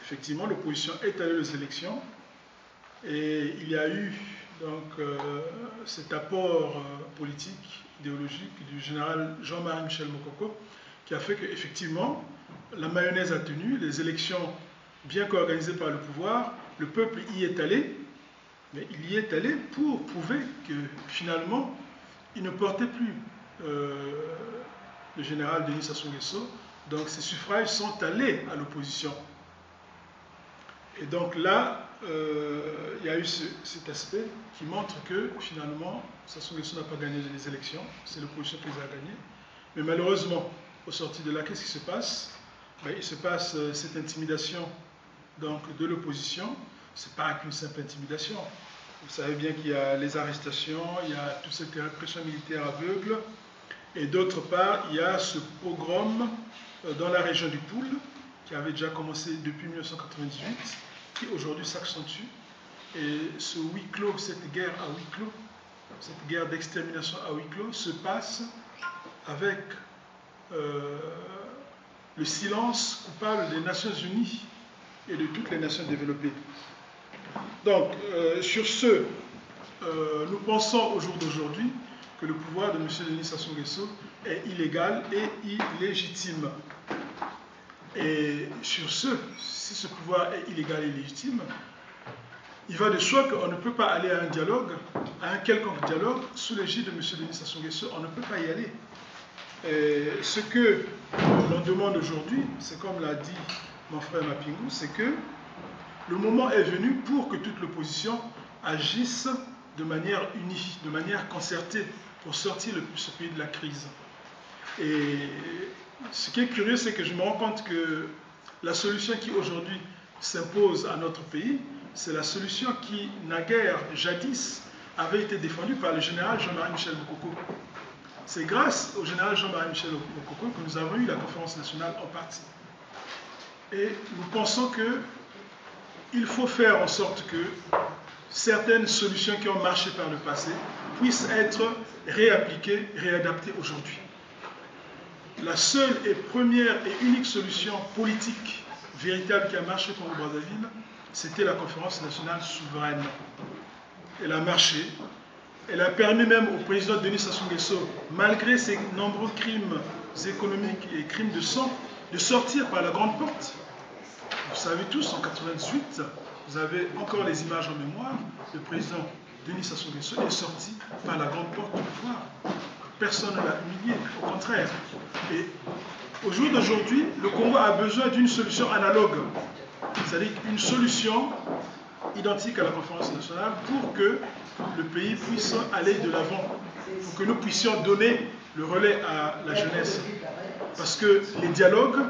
Effectivement, l'opposition est allée aux élections, et il y a eu donc cet apport politique, idéologique du général Jean-Marie Michel Mokoko, qui a fait qu'effectivement, la mayonnaise a tenu, les élections bien qu'organisées par le pouvoir, le peuple y est allé, mais il y est allé pour prouver que finalement, il ne portait plus le général Denis Sassou Nguesso, donc ses suffrages sont allés à l'opposition. Et donc là, il y a eu cet aspect qui montre que finalement, Sassou Nguesso n'a pas gagné les élections, c'est l'opposition qui les a gagnées. Mais malheureusement, au sorti de là, qu'est-ce qui se passe? Il se passe cette intimidation donc, de l'opposition. Ce n'est pas qu'une simple intimidation. Vous savez bien qu'il y a les arrestations, il y a toute cette répression militaire aveugle, et d'autre part, il y a ce pogrom dans la région du Poul, qui avait déjà commencé depuis 1998, qui aujourd'hui s'accentue. Et ce huis clos, cette guerre à huis clos, cette guerre d'extermination à huis clos se passe avec le silence coupable des Nations Unies et de toutes les nations développées. Donc, sur ce, nous pensons au jour d'aujourd'hui que le pouvoir de M. Denis Sassou Nguesso est illégal et illégitime. Et sur ce, si ce pouvoir est illégal et illégitime, il va de soi qu'on ne peut pas aller à un dialogue, à un quelconque dialogue, sous l'égide de M. Denis Sassou Nguesso, on ne peut pas y aller. Et ce que l'on demande aujourd'hui, c'est comme l'a dit mon frère Mapingou, c'est que le moment est venu pour que toute l'opposition agisse de manière unie, de manière concertée, pour sortir ce pays de la crise. Et ce qui est curieux, c'est que je me rends compte que la solution qui aujourd'hui s'impose à notre pays, c'est la solution qui, naguère, jadis, avait été défendue par le général Jean-Marie Michel Mokoko. C'est grâce au général Jean-Marie Michel Mokoko que nous avons eu la conférence nationale en partie. Et nous pensons qu'il faut faire en sorte que certaines solutions qui ont marché par le passé puissent être réappliquées, réadaptées aujourd'hui. La seule et première et unique solution politique véritable qui a marché pour le Brazzaville, c'était la conférence nationale souveraine. Elle a marché. Elle a permis même au président Denis Sassou Nguesso, malgré ses nombreux crimes économiques et crimes de sang, de sortir par la grande porte. Vous savez tous, en 1998, vous avez encore les images en mémoire, le président Denis Sassou Nguesso est sorti par la grande porte du pouvoir. Personne ne l'a humilié, au contraire. Et au jour d'aujourd'hui, le Congo a besoin d'une solution analogue, c'est-à-dire une solution identique à la conférence nationale pour que le pays puisse aller de l'avant, pour que nous puissions donner le relais à la jeunesse. Parce que les dialogues,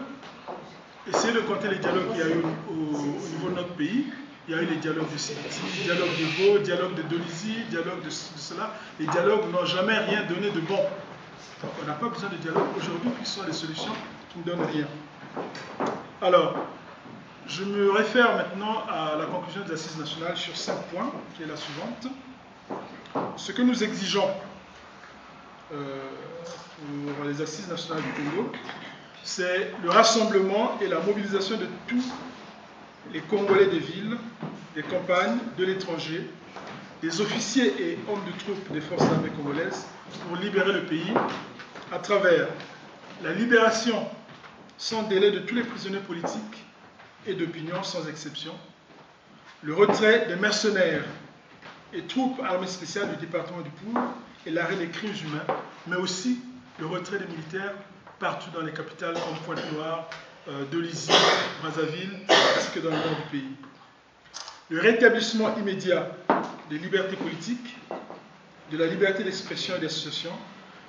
essayez de compter les dialogues qu'il y a eu au niveau de notre pays. Il y a eu les dialogues de Sibiti, dialogue de Beau, dialogue de Dolisie, dialogue de cela. Les dialogues n'ont jamais rien donné de bon. Donc on n'a pas besoin de dialogue aujourd'hui, qui sont les solutions qui ne donnent rien. Alors, je me réfère maintenant à la conclusion des Assises nationales sur 5 points, qui est la suivante. Ce que nous exigeons pour les Assises nationales du Congo, c'est le rassemblement et la mobilisation de tous les Congolais des villes, des campagnes, de l'étranger, des officiers et hommes de troupes des forces armées congolaises pour libérer le pays à travers la libération sans délai de tous les prisonniers politiques et d'opinion sans exception, le retrait des mercenaires et troupes armées spéciales du département du Poul et l'arrêt des crimes humains, mais aussi le retrait des militaires partout dans les capitales comme Pointe-Noire, Dolisie, Brazzaville, ainsi que dans le nord du pays. Le rétablissement immédiat des libertés politiques, de la liberté d'expression et d'association,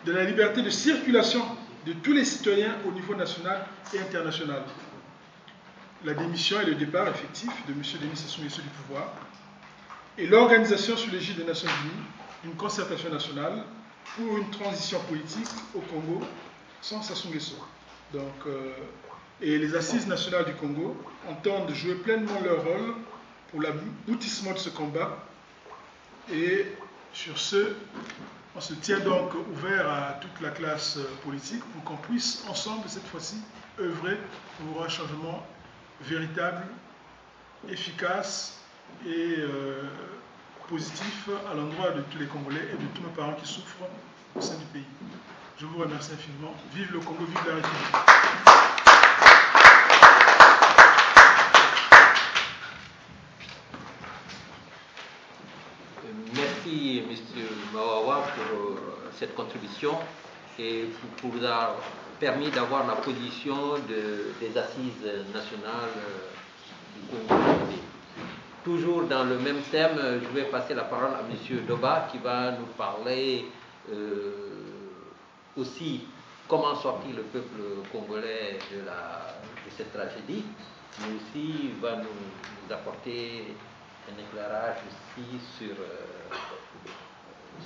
de la liberté de circulation de tous les citoyens au niveau national et international. La démission et le départ effectif de M. Denis Sassou Nguesso du pouvoir et l'organisation sous l'égide des Nations Unies d'une concertation nationale pour une transition politique au Congo sans Sassou Nguesso. Donc, et les Assises nationales du Congo entendent jouer pleinement leur rôle pour l'aboutissement de ce combat. Et sur ce, on se tient donc ouvert à toute la classe politique pour qu'on puisse ensemble, cette fois-ci, œuvrer pour un changement véritable, efficace et positif à l'endroit de tous les Congolais et de tous nos parents qui souffrent au sein du pays. Je vous remercie infiniment. Vive le Congo, vive la République. Merci, M. Mawawa, pour cette contribution et pour nous avoir permis d'avoir la position des Assises nationales du Congo. Toujours dans le même thème, je vais passer la parole à M. Doba qui va nous parler aussi comment sortir le peuple congolais de cette tragédie, mais aussi va nous apporter un éclairage aussi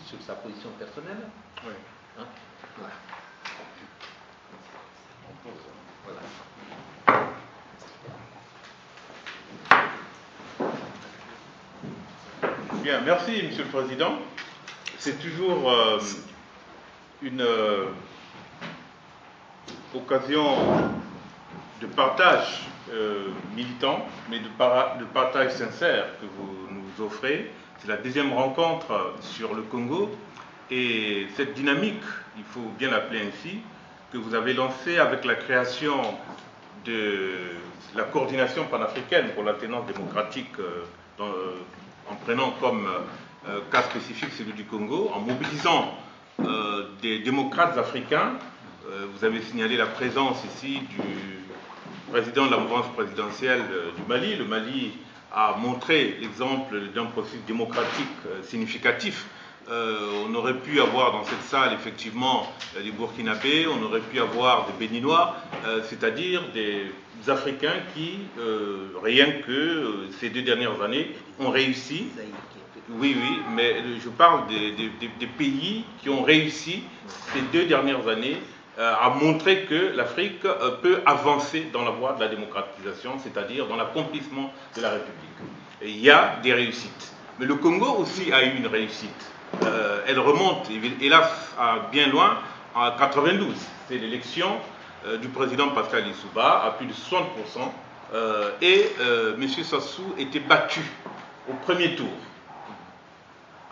sur sa position personnelle. Oui. Hein? Voilà. Bien, merci Monsieur le Président. C'est toujours une occasion de partage militant, mais de partage sincère que vous nous offrez. C'est la deuxième rencontre sur le Congo et cette dynamique, il faut bien l'appeler ainsi, que vous avez lancée avec la création de la coordination panafricaine pour l'alternance démocratique en prenant comme cas spécifique celui du Congo, en mobilisant des démocrates africains. Vous avez signalé la présence ici du président de la mouvance présidentielle du Mali. Le Mali a montré l'exemple d'un processus démocratique significatif. On aurait pu avoir dans cette salle effectivement des Burkinabés, on aurait pu avoir des Béninois, c'est-à-dire des Africains qui, rien que ces 2 dernières années, ont réussi. Oui, oui, mais je parle des pays qui ont réussi ces 2 dernières années à montrer que l'Afrique peut avancer dans la voie de la démocratisation, c'est-à-dire dans l'accomplissement de la République. Et il y a des réussites. Mais le Congo aussi a eu une réussite. Elle remonte, hélas, à bien loin, en 92. C'est l'élection du président Pascal Lissouba à plus de 60%. Et M. Sassou était battu au premier tour.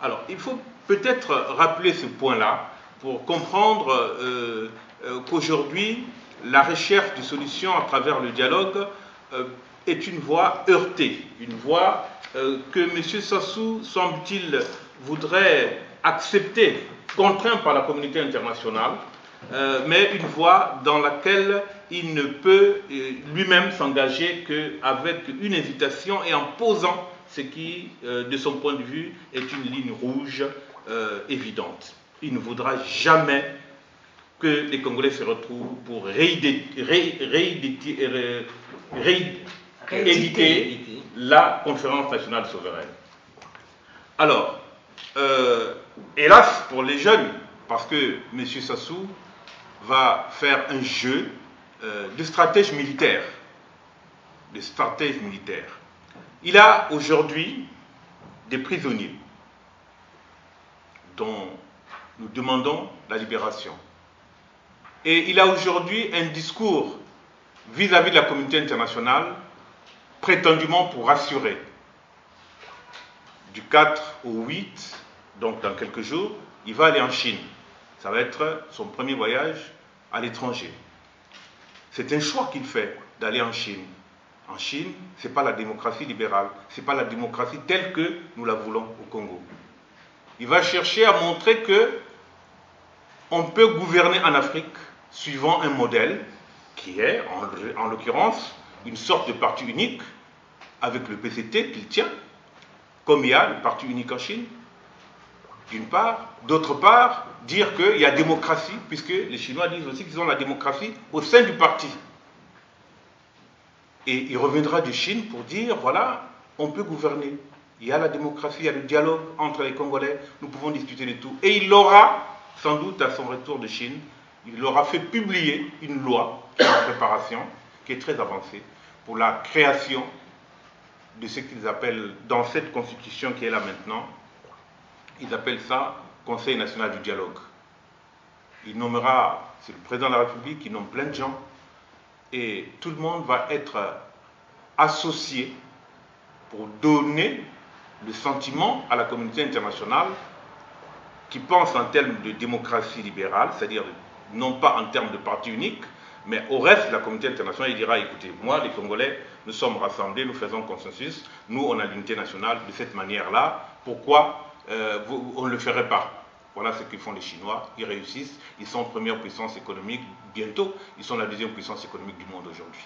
Alors, il faut peut-être rappeler ce point-là pour comprendre qu'aujourd'hui, la recherche de solutions à travers le dialogue est une voie heurtée, une voie que M. Sassou, semble-t-il, voudrait accepter, contraint par la communauté internationale, mais une voie dans laquelle il ne peut lui-même s'engager qu'avec une invitation et en posant ce qui, de son point de vue, est une ligne rouge évidente. Il ne voudra jamais que les Congolais se retrouvent pour rééditer la conférence nationale souveraine. Alors, hélas pour les jeunes, parce que M. Sassou va faire un jeu de stratège militaire. Il a aujourd'hui des prisonniers dont nous demandons la libération. Et il a aujourd'hui un discours vis-à-vis de la communauté internationale, prétendument pour rassurer. Du 4 au 8, donc dans quelques jours, il va aller en Chine. Ça va être son premier voyage à l'étranger. C'est un choix qu'il fait d'aller en Chine. En Chine, ce n'est pas la démocratie libérale, ce n'est pas la démocratie telle que nous la voulons au Congo. Il va chercher à montrer que on peut gouverner en Afrique suivant un modèle qui est, en l'occurrence, une sorte de parti unique avec le PCT qu'il tient, comme il y a le parti unique en Chine, d'une part. D'autre part, dire qu'il y a démocratie, puisque les Chinois disent aussi qu'ils ont la démocratie au sein du parti. Et il reviendra de Chine pour dire, voilà, on peut gouverner. Il y a la démocratie, il y a le dialogue entre les Congolais, nous pouvons discuter de tout. Et il aura, sans doute à son retour de Chine, il leur a fait publier une loi en préparation, qui est très avancée, pour la création de ce qu'ils appellent, dans cette constitution qui est là maintenant, ils appellent ça Conseil national du dialogue. Il nommera, c'est le président de la République qui nomme plein de gens, et tout le monde va être associé pour donner le sentiment à la communauté internationale qui pense en termes de démocratie libérale, c'est-à-dire non pas en termes de parti unique, mais au reste de la communauté internationale, il dira, écoutez, moi, les Congolais, nous sommes rassemblés, nous faisons consensus, nous, on a l'unité nationale de cette manière-là, pourquoi on ne le ferait pas? Voilà ce que font les Chinois, ils réussissent, ils sont première puissance économique, bientôt, ils sont la deuxième puissance économique du monde aujourd'hui.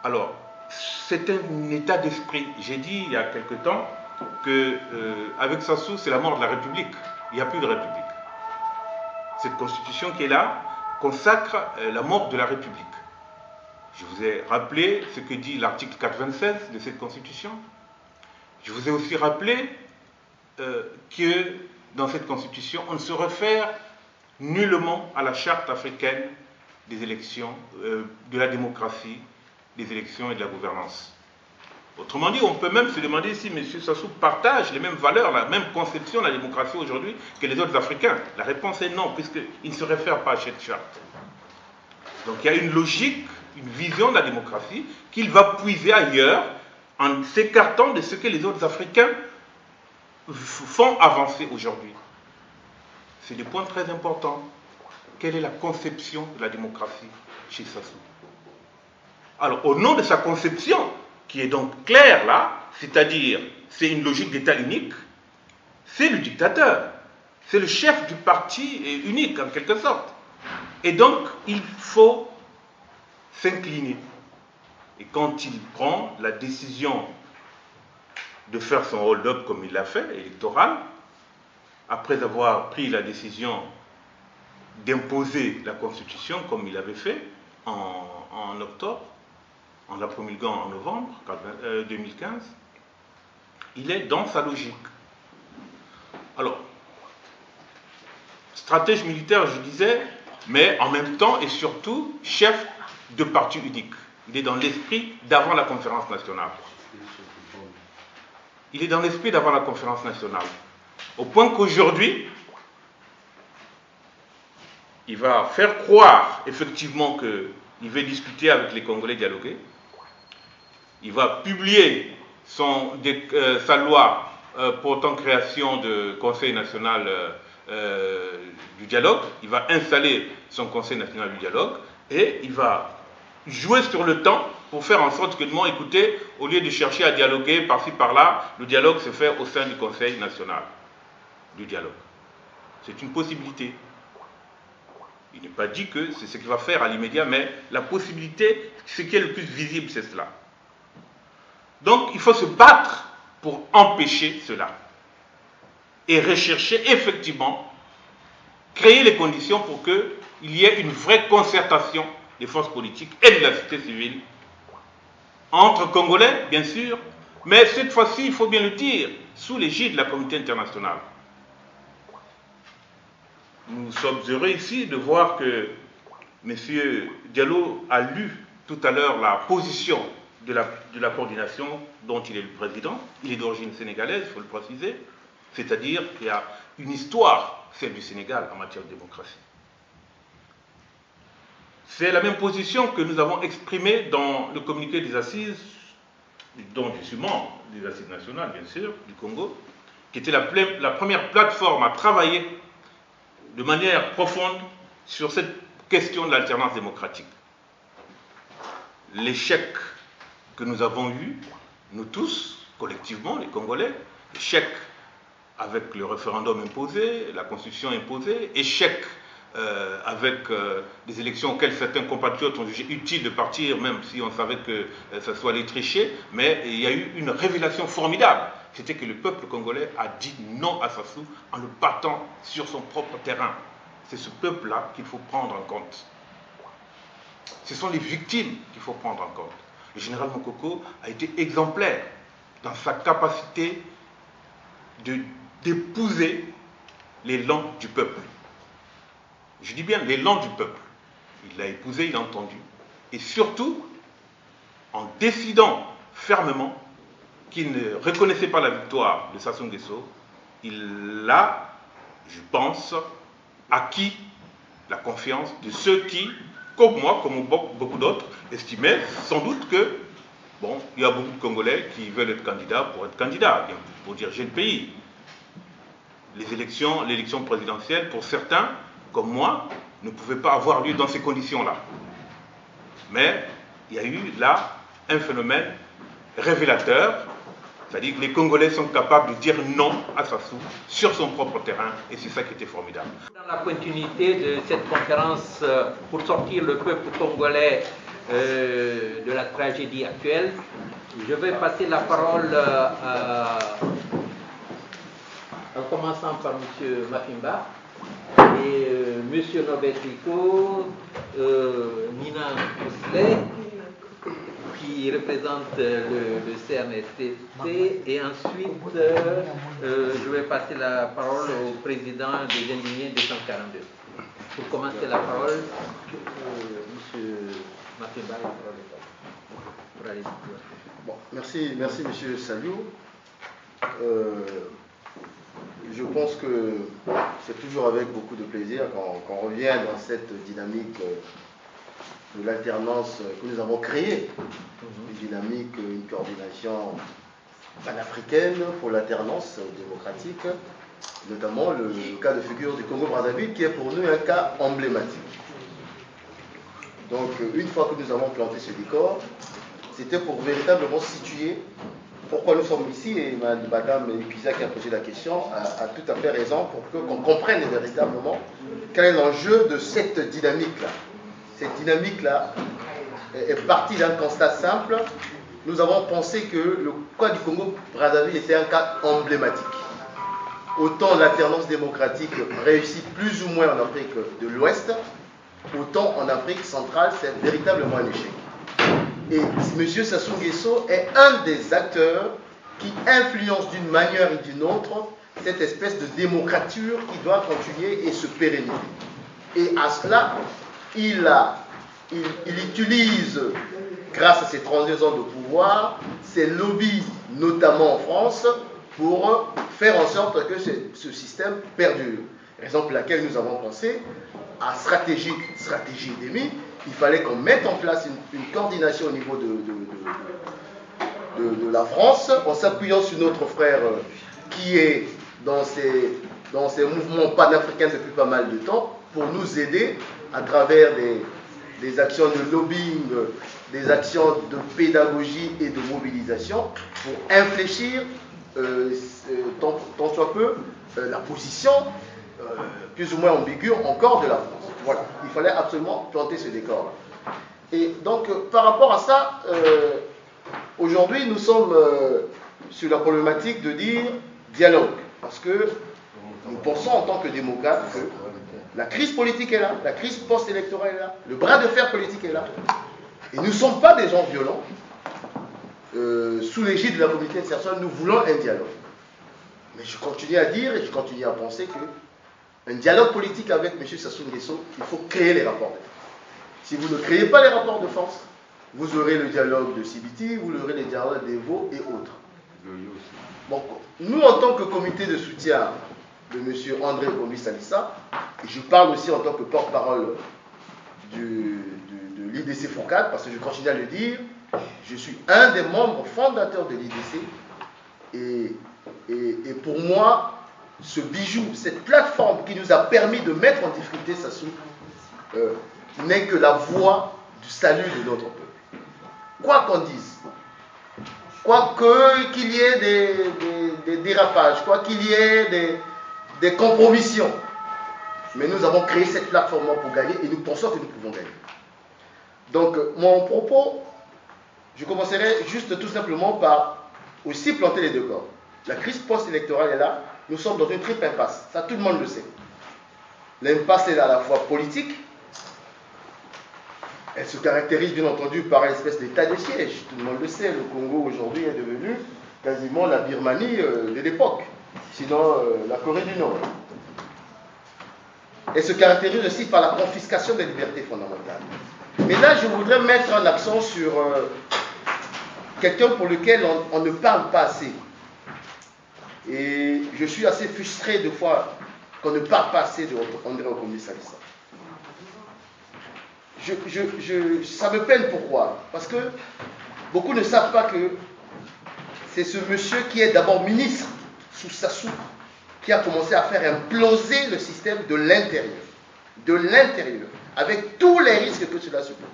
Alors, c'est un état d'esprit. J'ai dit il y a quelque temps qu'avec Sassou, c'est la mort de la République. Il n'y a plus de République. Cette constitution qui est là consacre la mort de la République. Je vous ai rappelé ce que dit l'article 96 de cette constitution. Je vous ai aussi rappelé que dans cette constitution, on ne se réfère nullement à la charte africaine des élections, de la démocratie, des élections et de la gouvernance. Autrement dit, on peut même se demander si M. Sassou partage les mêmes valeurs, la même conception de la démocratie aujourd'hui que les autres Africains. La réponse est non, puisqu'il ne se réfère pas à cette charte. Donc il y a une logique, une vision de la démocratie qu'il va puiser ailleurs en s'écartant de ce que les autres Africains font avancer aujourd'hui. C'est des points très importants. Quelle est la conception de la démocratie chez Sassou? Alors, au nom de sa conception, qui est donc claire là, c'est-à-dire c'est une logique d'État unique, c'est le dictateur, c'est le chef du parti unique en quelque sorte. Et donc, il faut s'incliner. Et quand il prend la décision de faire son hold-up comme il l'a fait, électoral, après avoir pris la décision d'imposer la Constitution comme il avait fait en octobre, en la promulguant en novembre 2015, il est dans sa logique. Alors, stratège militaire, je disais, mais en même temps et surtout chef de parti unique. Il est dans l'esprit d'avant la conférence nationale. Il est dans l'esprit d'avant la conférence nationale. Au point qu'aujourd'hui, il va faire croire effectivement qu'il veut discuter avec les Congolais dialogués. Il va publier sa loi portant création de Conseil national du dialogue. Il va installer son Conseil national du dialogue et il va jouer sur le temps pour faire en sorte que, non, écoutez, au lieu de chercher à dialoguer par-ci par-là, le dialogue se fait au sein du Conseil national du dialogue. C'est une possibilité. Il n'est pas dit que c'est ce qu'il va faire à l'immédiat, mais la possibilité, ce qui est le plus visible, c'est cela. Donc, il faut se battre pour empêcher cela. Et rechercher effectivement, créer les conditions pour qu'il y ait une vraie concertation des forces politiques et de la société civile, entre Congolais, bien sûr, mais cette fois-ci, il faut bien le dire, sous l'égide de la communauté internationale. Nous sommes heureux ici de voir que M. Diallo a lu tout à l'heure la position de la coordination dont il est le président. Il est d'origine sénégalaise, il faut le préciser, c'est-à-dire qu'il y a une histoire, celle du Sénégal, en matière de démocratie. C'est la même position que nous avons exprimée dans le communiqué des assises, dont je suis membre, des assises nationales, bien sûr, du Congo, qui était la première plateforme à travailler de manière profonde sur cette question de l'alternance démocratique. L'échec que nous avons eu, nous tous, collectivement, les Congolais, échec avec le référendum imposé, la constitution imposée, échec avec des élections auxquelles certains compatriotes ont jugé utile de partir, même si on savait que ça soit les tricher, mais il y a eu une révélation formidable. C'était que le peuple congolais a dit non à Sassou en le battant sur son propre terrain. C'est ce peuple-là qu'il faut prendre en compte. Ce sont les victimes qu'il faut prendre en compte. Le général Mokoko a été exemplaire dans sa capacité d'épouser l'élan du peuple. Je dis bien l'élan du peuple. Il l'a épousé, il l'a entendu. Et surtout, en décidant fermement qu'il ne reconnaissait pas la victoire de Sassou Nguesso, il a, je pense, acquis la confiance de ceux qui, comme moi, comme beaucoup d'autres, estimaient sans doute que, bon, il y a beaucoup de Congolais qui veulent être candidats, pour diriger le pays. L'élection présidentielle, pour certains, comme moi, ne pouvait pas avoir lieu dans ces conditions-là. Mais il y a eu là un phénomène révélateur, c'est-à-dire que les Congolais sont capables de dire non à Sassou sur son propre terrain, et c'est ça qui était formidable. Dans la continuité de cette conférence pour sortir le peuple congolais de la tragédie actuelle, je vais passer la parole en commençant par M. Mafimba et M. Norbert Rico, Nina Mousselet, qui représente le CNSTC, et ensuite je vais passer la parole au président des Indignés 242. Pour commencer la parole, M. Mafimba, pour aller Bon, merci Monsieur Saliou. Je pense que c'est toujours avec beaucoup de plaisir qu'on revient dans cette dynamique de l'alternance que nous avons créée. Une dynamique, une coordination panafricaine pour l'alternance démocratique, notamment le cas de figure du Congo-Brazzaville qui est pour nous un cas emblématique. Donc une fois que nous avons planté ce décor, c'était pour véritablement situer pourquoi nous sommes ici, et Madame Episa qui a posé la question a tout à fait raison pour qu'on comprenne véritablement quel est l'enjeu de cette dynamique-là. Cette dynamique-là est partie d'un constat simple. Nous avons pensé que le cas du Congo-Brazzaville était un cas emblématique. Autant l'alternance démocratique réussit plus ou moins en Afrique de l'Ouest, autant en Afrique centrale, c'est véritablement un échec. Et M. Sassou Nguesso est un des acteurs qui influence d'une manière et d'une autre cette espèce de démocrature qui doit continuer et se pérenniser. Et à cela, il utilise, grâce à ses transitions de pouvoir, ses lobbies, notamment en France, pour faire en sorte que ce système perdure. Raison pour laquelle nous avons pensé à stratégie ennemie. Il fallait qu'on mette en place une coordination au niveau de la France, en s'appuyant sur notre frère qui est dans ces mouvements panafricains depuis pas mal de temps, pour nous aider à travers des actions de lobbying, des actions de pédagogie et de mobilisation, pour infléchir tant soit peu la position plus ou moins ambiguë encore de la France. Voilà, il fallait absolument planter ce décor-là. Et donc, par rapport à ça, aujourd'hui, nous sommes sur la problématique de dire dialogue. Parce que nous pensons en tant que démocrates que la crise politique est là, la crise post-électorale est là, le bras de fer politique est là. Et nous ne sommes pas des gens violents. Sous l'égide de la communauté internationale, nous voulons un dialogue. Mais je continue à dire et je continue à penser que un dialogue politique avec M. Sassou Nguesso, il faut créer les rapports de force. Si vous ne créez pas les rapports de force, vous aurez le dialogue de CBT, vous aurez les dialogues d'Evo et autres. Donc, nous, en tant que comité de soutien de M. André Komi Salissa, et je parle aussi en tant que porte-parole de l'IDC FONCAD, parce que je continue à le dire, je suis un des membres fondateurs de l'IDC, et pour moi, ce bijou, cette plateforme qui nous a permis de mettre en difficulté Sassou, n'est que la voie du salut de notre peuple. Quoi qu'on dise, quoi qu'il y ait des dérapages, quoi qu'il y ait des compromissions, mais nous avons créé cette plateforme pour gagner et nous pensons que nous pouvons gagner. Donc, mon propos, je commencerai juste tout simplement par aussi planter les deux corps. La crise post-électorale est là. Nous sommes dans une triple impasse. Ça, tout le monde le sait. L'impasse est à la fois politique. Elle se caractérise bien entendu par une espèce d'état de siège. Tout le monde le sait. Le Congo aujourd'hui est devenu quasiment la Birmanie de l'époque. Sinon, la Corée du Nord. Elle se caractérise aussi par la confiscation des libertés fondamentales. Mais là, je voudrais mettre un accent sur quelqu'un pour lequel on ne parle pas assez. Et je suis assez frustré de fois qu'on ne parle pas assez de André Komi Salissa. Ça me peine, pourquoi? Parce que beaucoup ne savent pas que c'est ce monsieur qui est d'abord ministre sous Sassou qui a commencé à faire imploser le système de l'intérieur. De l'intérieur, avec tous les risques que cela suppose.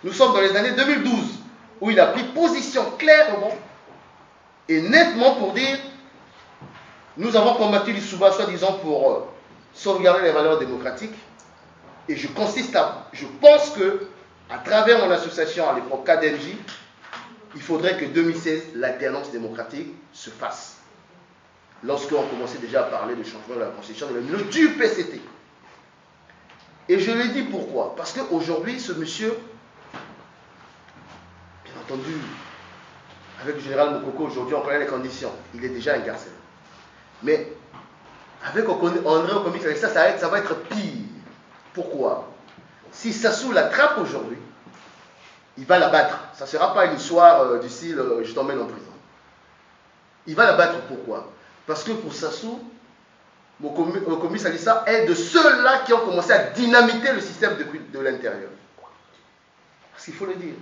Nous sommes dans les années 2012, où il a pris position clairement et nettement pour dire nous avons combattu l'Issouba soi-disant pour sauvegarder les valeurs démocratiques et je pense que à travers mon association à l'époque KDNJ, il faudrait que 2016 l'alternance démocratique se fasse. Lorsqu'on commençait déjà à parler de changement de la constitution du PCT. Et je l'ai dit pourquoi? Parce qu'aujourd'hui ce monsieur, bien entendu, avec le général Mokoko, aujourd'hui, on connaît les conditions. Il est déjà incarcéré. Mais avec André Komi Salissa, ça va être pire. Pourquoi? Si Sassou l'attrape aujourd'hui, il va la battre. Ça ne sera pas une histoire du style je t'emmène en prison. Il va la battre pourquoi? Parce que pour Sassou, Mokomi Salissa est de ceux-là qui ont commencé à dynamiter le système de l'intérieur. Parce qu'il faut le dire.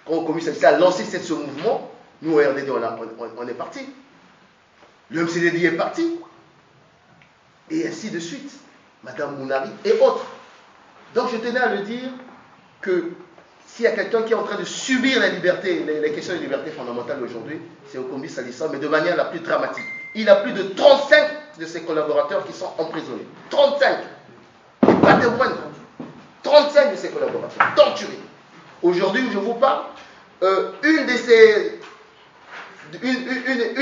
Quand Mokomi Salissa a lancé ce mouvement, nous au RDD on est parti. Le MCDD est parti. Et ainsi de suite. Madame Mounari et autres. Donc je tenais à le dire que s'il y a quelqu'un qui est en train de subir la liberté, les questions de liberté fondamentale aujourd'hui, c'est Mokomi Salissa, mais de manière la plus dramatique. Il a plus de 35 de ses collaborateurs qui sont emprisonnés. 35. Pas de moindre. 35 de ses collaborateurs torturés. Aujourd'hui où je vous parle, une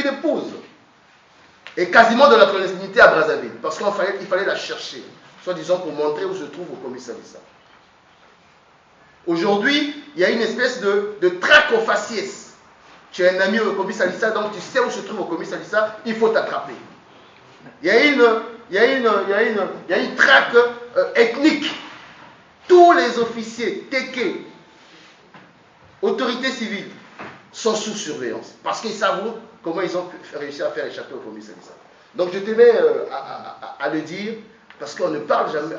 épouse est quasiment dans la clandestinité à Brazzaville, parce qu'il fallait la chercher, soi-disant pour montrer où se trouve Mokomi Salissa. Aujourd'hui, il y a une espèce de traque aux faciès. Tu es un ami au Mokomi Salissa, donc tu sais où se trouve Mokomi Salissa, il faut t'attraper. Il y a une traque ethnique. Tous les officiers, téqués, autorités civiles, sont sous surveillance. Parce qu'ils savent comment ils ont réussi à faire échapper Mokomi Salissa. Donc je tenais à le dire, parce qu'on ne parle jamais,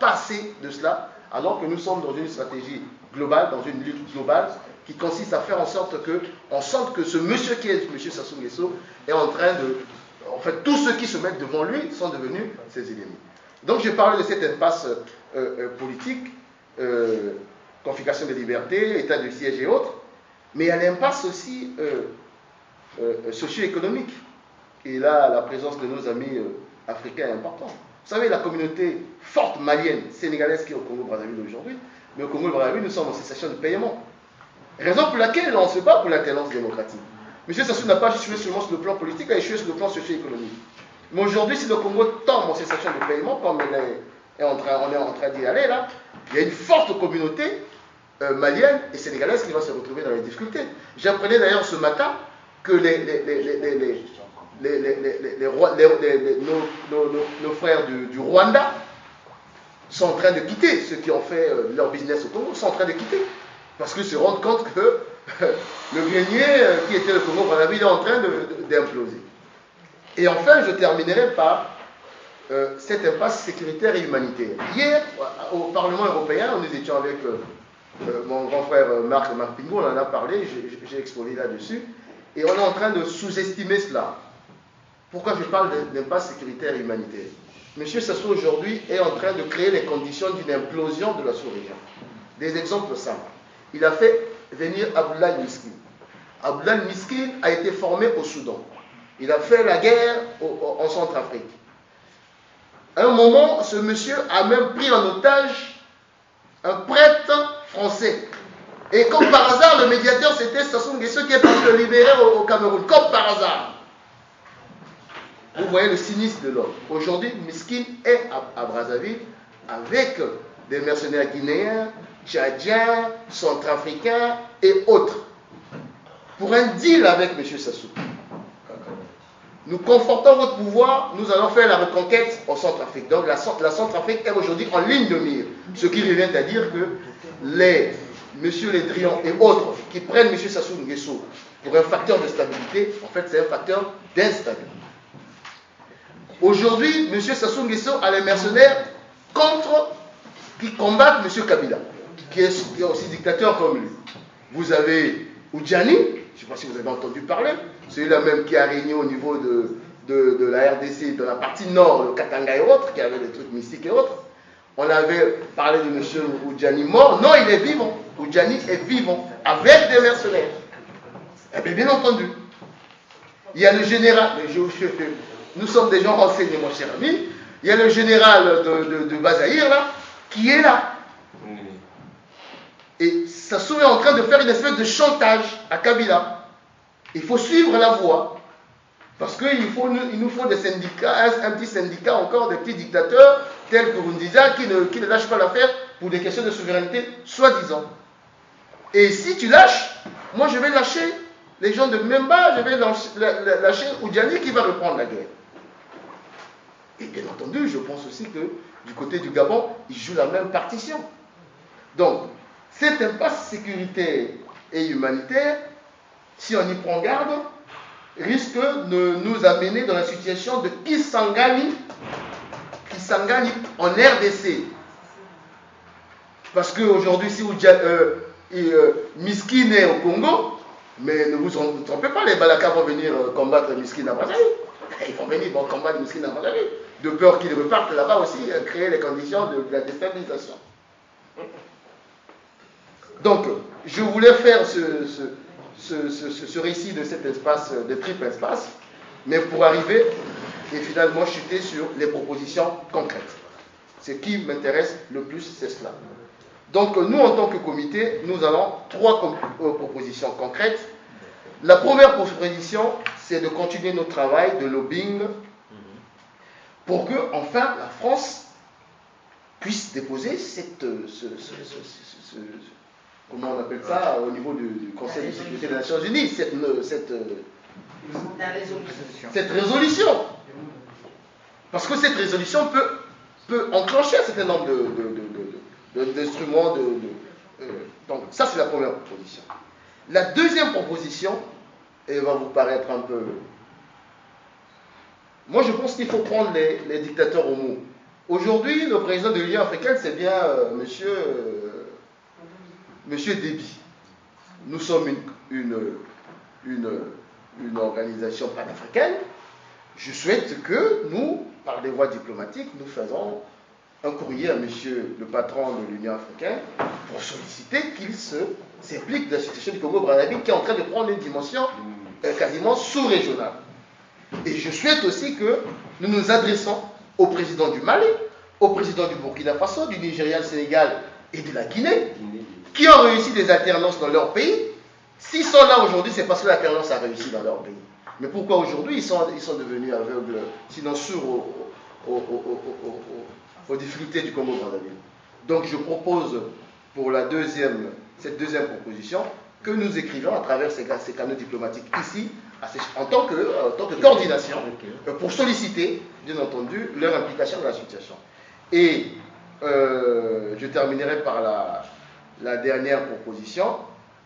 pas assez de cela, alors que nous sommes dans une stratégie globale, dans une lutte globale, qui consiste à faire en sorte qu'on sente que ce monsieur qui est M. Sassou Nguesso est en train de... En fait, tous ceux qui se mettent devant lui sont devenus ses ennemis. Donc je parlais de cette impasse politique, confiscation des libertés, état de siège et autres, mais il y a l'impasse aussi socio-économique. Et là, la présence de nos amis africains est importante. Vous savez, la communauté forte malienne, sénégalaise qui est au Congo-Brazzaville aujourd'hui, mais au Congo-Brazzaville, nous sommes en cessation de paiement. Raison pour laquelle on ne se bat pour l'alternance démocratique. M. Sassou n'a pas échoué seulement sur le plan politique, il a échoué sur le plan socio-économique. Mais aujourd'hui, si le Congo tombe en cessation de paiement, comme on est en train d'y aller là, il y a une forte communauté malienne et sénégalaise qui va se retrouver dans les difficultés. J'apprenais d'ailleurs ce matin que nos frères du Rwanda sont en train de quitter, ceux qui ont fait leur business au Congo sont en train de quitter, parce qu'ils se rendent compte que le grenier qui était le Congo-Brazzaville est en train d'imploser. Et enfin, je terminerai par cette impasse sécuritaire et humanitaire. Hier, au Parlement européen, nous étions avec mon grand frère Marc Pingo, on en a parlé, j'ai exposé là-dessus, et on est en train de sous-estimer cela. Pourquoi je parle d'impasse sécuritaire et humanitaire? M. Sassou aujourd'hui est en train de créer les conditions d'une implosion de la sous-région. Des exemples simples. Il a fait venir Abdoulaye Miskin. Abdoulaye Miskin a été formé au Soudan. Il a fait la guerre en Centrafrique. À un moment, ce monsieur a même pris en otage un prêtre français. Et comme par hasard, le médiateur, c'était Sassou Nguesso qui est parti le libérer au Cameroun. Comme par hasard. Vous voyez le cynisme de l'homme. Aujourd'hui, Miskin est à Brazzaville avec des mercenaires guinéens, tchadiens, centrafricains et autres. Pour un deal avec M. Sassou. Nous confortons votre pouvoir, nous allons faire la reconquête en Centrafrique. Donc la Centrafrique est aujourd'hui en ligne de mire. Ce qui revient à dire que M. Le Drian et autres qui prennent M. Sassou Nguesso pour un facteur de stabilité, en fait c'est un facteur d'instabilité. Aujourd'hui, M. Sassou Nguesso a les mercenaires qui combattent M. Kabila, qui est aussi dictateur comme lui. Vous avez Oudjani, je ne sais pas si vous avez entendu parler, celui-là même qui a régné au niveau de la RDC, de la partie nord, le Katanga et autres, qui avait des trucs mystiques et autres. On avait parlé de M. Oudjani mort. Non, il est vivant. Oudjani est vivant, avec des mercenaires. Eh bien entendu. Il y a le général, nous sommes des gens renseignés, mon cher ami. Il y a le général de Bazaïr, là, qui est là. Et Sassou est en train de faire une espèce de chantage à Kabila. Il faut suivre la voie. Parce qu'il nous faut des syndicats, un petit syndicat encore, des petits dictateurs, tels que Rundiza, qui ne lâchent pas l'affaire pour des questions de souveraineté, soi-disant. Et si tu lâches, moi je vais lâcher les gens de Memba, je vais lâcher Oudjani qui va reprendre la guerre. Et bien entendu, je pense aussi que du côté du Gabon, ils jouent la même partition. Donc, cette impasse sécuritaire et humanitaire, si on y prend garde, risque de nous amener dans la situation de Kisangani en RDC. Parce qu'aujourd'hui, si vous Miskin est au Congo, mais ne vous trompez pas, les Balaka vont venir combattre Miskin à Brazzaville. Ils vont venir combattre Miskin à Brazzaville. De peur qu'ils repartent là-bas aussi, créer les conditions de la déstabilisation. Donc, je voulais faire ce récit de cet espace, de triple espace, mais pour arriver et finalement chuter sur les propositions concrètes. Ce qui m'intéresse le plus, c'est cela. Donc, nous, en tant que comité, nous avons 3 propositions concrètes. La première proposition, c'est de continuer notre travail de lobbying pour que, enfin, la France puisse déposer comment on appelle ça, au niveau du Conseil de sécurité des Nations Unies, cette résolution. Parce que cette résolution peut enclencher un certain nombre d'instruments. Donc, ça, c'est la première proposition. La deuxième proposition, elle va vous paraître un peu... Moi, je pense qu'il faut prendre les dictateurs au mot. Aujourd'hui, le président de l'Union africaine, c'est bien Monsieur Déby. Nous sommes une organisation panafricaine. Je souhaite que nous, par des voies diplomatiques, nous faisons un courrier à monsieur le patron de l'Union africaine pour solliciter qu'il s'implique dans la situation du Congo-Brazzaville qui est en train de prendre une dimension quasiment sous-régionale. Et je souhaite aussi que nous nous adressons au président du Mali, au président du Burkina Faso, du Nigeria, du Sénégal et de la Guinée, qui ont réussi des alternances dans leur pays. S'ils sont là aujourd'hui, c'est parce que l'alternance a réussi dans leur pays. Mais pourquoi aujourd'hui ils sont devenus aveugles, sinon sourds aux difficultés du Congo-Brazzaville? Donc je propose pour cette deuxième proposition que nous écrivions à travers ces canaux diplomatiques ici, en tant que coordination, pour solliciter, bien entendu, leur implication dans la situation. Et je terminerai par la dernière proposition,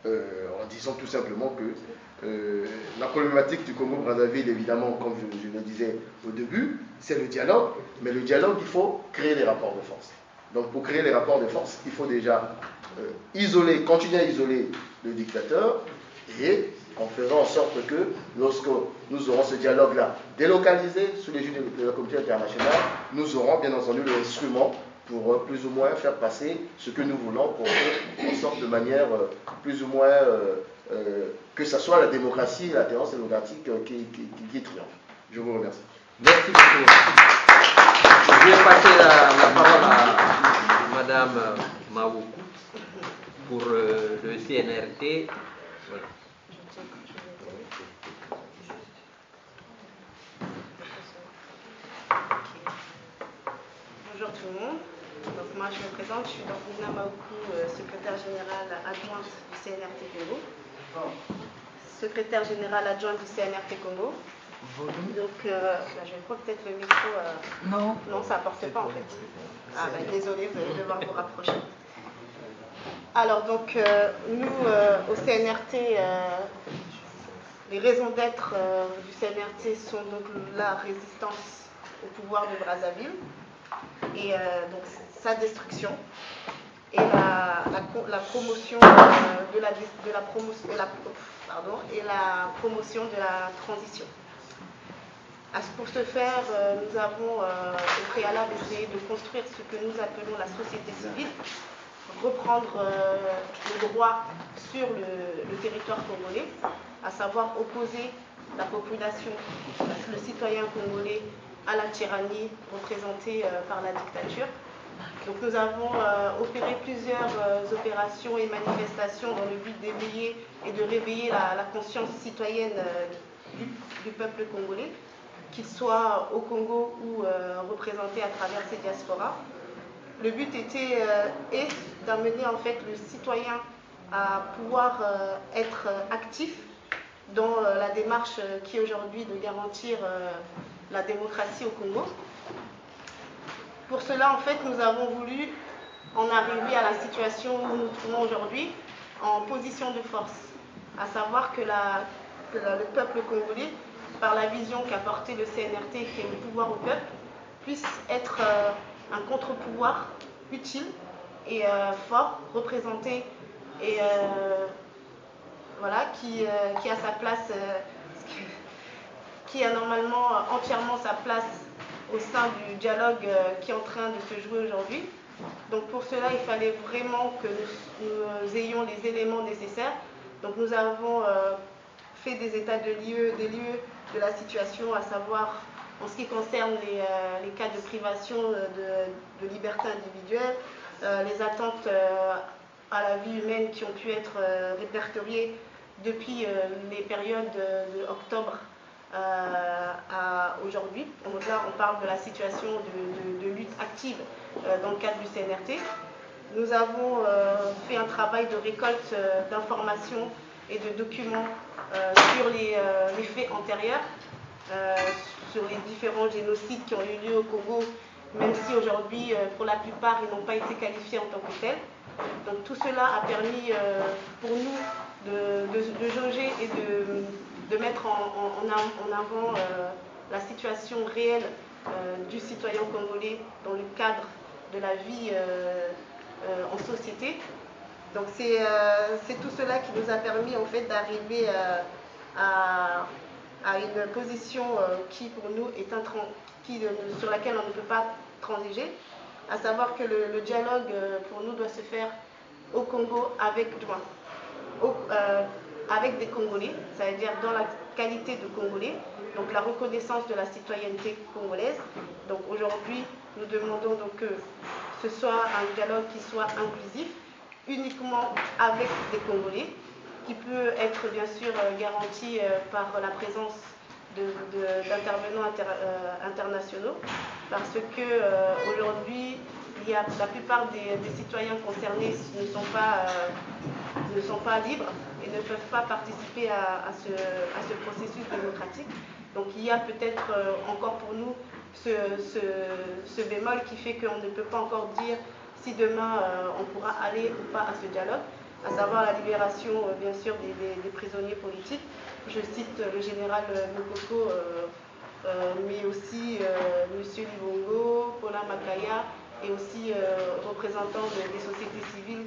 en disant tout simplement que la problématique du Congo-Brazzaville, évidemment, comme je le disais au début, c'est le dialogue, mais le dialogue, il faut créer les rapports de force. Donc pour créer les rapports de force, il faut déjà continuer à isoler le dictateur, et en faisant en sorte que lorsque nous aurons ce dialogue-là délocalisé sous les yeux de la communauté internationale, nous aurons bien entendu l'instrument pour plus ou moins faire passer ce que nous voulons pour en sorte de manière plus ou moins que ce soit la démocratie, la tendance démocratique qui triomphe. Je vous remercie. Merci beaucoup. Je vais passer la parole à Madame Maoukou pour le CNRT. Voilà. Bonjour tout le monde. Donc moi je me présente, je suis donc Nina Maoukou, secrétaire générale adjointe du CNRT Congo. Secrétaire générale adjointe du CNRT Congo. Donc je vais prendre peut-être le micro. Non. Non, ça apporte pas en fait. Ah ben désolé, vous allez devoir vous rapprocher. Alors donc nous au CNRT, les raisons d'être du CNRT sont donc la résistance au pouvoir de Brazzaville et donc sa destruction et la promotion de la transition. Pour ce faire, nous avons au préalable essayé de construire ce que nous appelons la société civile, reprendre le droit sur le territoire congolais, à savoir opposer la population, le citoyen congolais à la tyrannie représentée par la dictature. Donc nous avons opéré plusieurs opérations et manifestations dans le but d'éveiller et de réveiller la conscience citoyenne du peuple congolais, qu'il soit au Congo ou représenté à travers ces diasporas. Le but était d'amener en fait le citoyen à pouvoir être actif dans la démarche qui est aujourd'hui de garantir la démocratie au Congo. Pour cela, en fait, nous avons voulu en arriver à la situation où nous nous trouvons aujourd'hui, en position de force. À savoir que le peuple congolais, par la vision qu'a portée le CNRT, qui est le pouvoir au peuple, puisse être un contre-pouvoir utile et fort, représenté et voilà, qui a sa place, qui a normalement entièrement sa place au sein du dialogue qui est en train de se jouer aujourd'hui. Donc pour cela, il fallait vraiment que nous ayons les éléments nécessaires. Donc nous avons fait des états de lieux de la situation, à savoir en ce qui concerne les cas de privation de liberté individuelle, les attentes à la vie humaine qui ont pu être répertoriées depuis les périodes de octobre à aujourd'hui. Donc là, on parle de la situation de lutte active dans le cadre du CNRT. Nous avons fait un travail de récolte d'informations et de documents sur les faits antérieurs, sur les différents génocides qui ont eu lieu au Congo, même si aujourd'hui, pour la plupart, ils n'ont pas été qualifiés en tant que tels. Donc tout cela a permis pour nous de jauger et de mettre en avant la situation réelle du citoyen congolais dans le cadre de la vie en société. Donc c'est tout cela qui nous a permis en fait d'arriver à une position qui pour nous est sur laquelle on ne peut pas transiger, à savoir que le dialogue pour nous doit se faire au Congo avec des Congolais, c'est-à-dire dans la qualité de Congolais, donc la reconnaissance de la citoyenneté congolaise. Donc aujourd'hui, nous demandons donc que ce soit un dialogue qui soit inclusif, uniquement avec des Congolais, qui peut être bien sûr garanti par la présence d'intervenants internationaux, parce que aujourd'hui, la plupart des citoyens concernés ne sont pas libres et ne peuvent pas participer à ce processus démocratique. Donc il y a peut-être encore pour nous ce bémol qui fait qu'on ne peut pas encore dire si demain on pourra aller ou pas à ce dialogue, à savoir la libération bien sûr des prisonniers politiques. Je cite le général Mokoko, mais aussi M. Livongo, Paulin Makaya, et aussi représentant des sociétés civiles,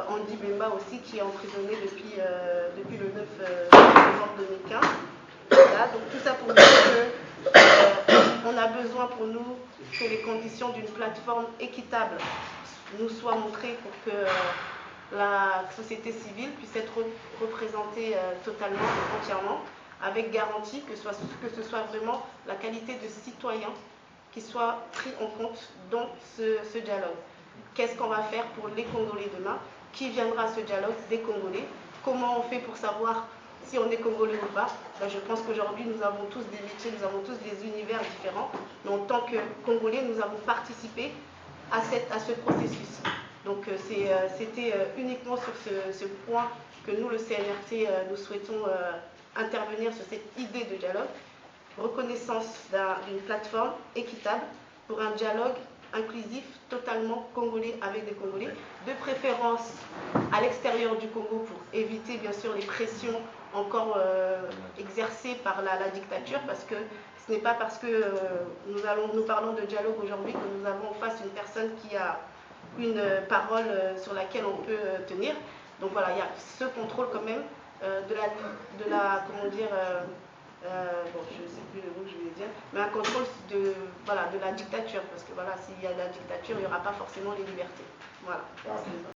Andy Bemba aussi, qui est emprisonné depuis le 9 novembre 2015. Voilà, donc tout ça pour dire qu'on a besoin pour nous que les conditions d'une plateforme équitable nous soient montrées pour que la société civile puisse être représentée totalement et entièrement, avec garantie que ce soit vraiment la qualité de citoyen qui soit pris en compte dans ce dialogue. Qu'est-ce qu'on va faire pour les Congolais demain? Qui viendra à ce dialogue? Des Congolais. Comment on fait pour savoir si on est Congolais ou pas? Ben, je pense qu'aujourd'hui, nous avons tous des métiers, nous avons tous des univers différents, mais en tant que Congolais, nous avons participé à ce processus. Donc c'était uniquement sur ce point que nous, le CNRT, nous souhaitons intervenir sur cette idée de dialogue. Reconnaissance d'une plateforme équitable pour un dialogue inclusif, totalement congolais avec des Congolais, de préférence à l'extérieur du Congo pour éviter bien sûr les pressions encore exercées par la dictature, parce que ce n'est pas parce que nous parlons de dialogue aujourd'hui que nous avons en face une personne qui a une parole sur laquelle on peut tenir. Donc voilà, il y a ce contrôle quand même comment dire, bon, je ne sais plus le mot que je voulais dire, mais un contrôle de la dictature, parce que voilà, s'il y a la dictature, il n'y aura pas forcément les libertés. Voilà.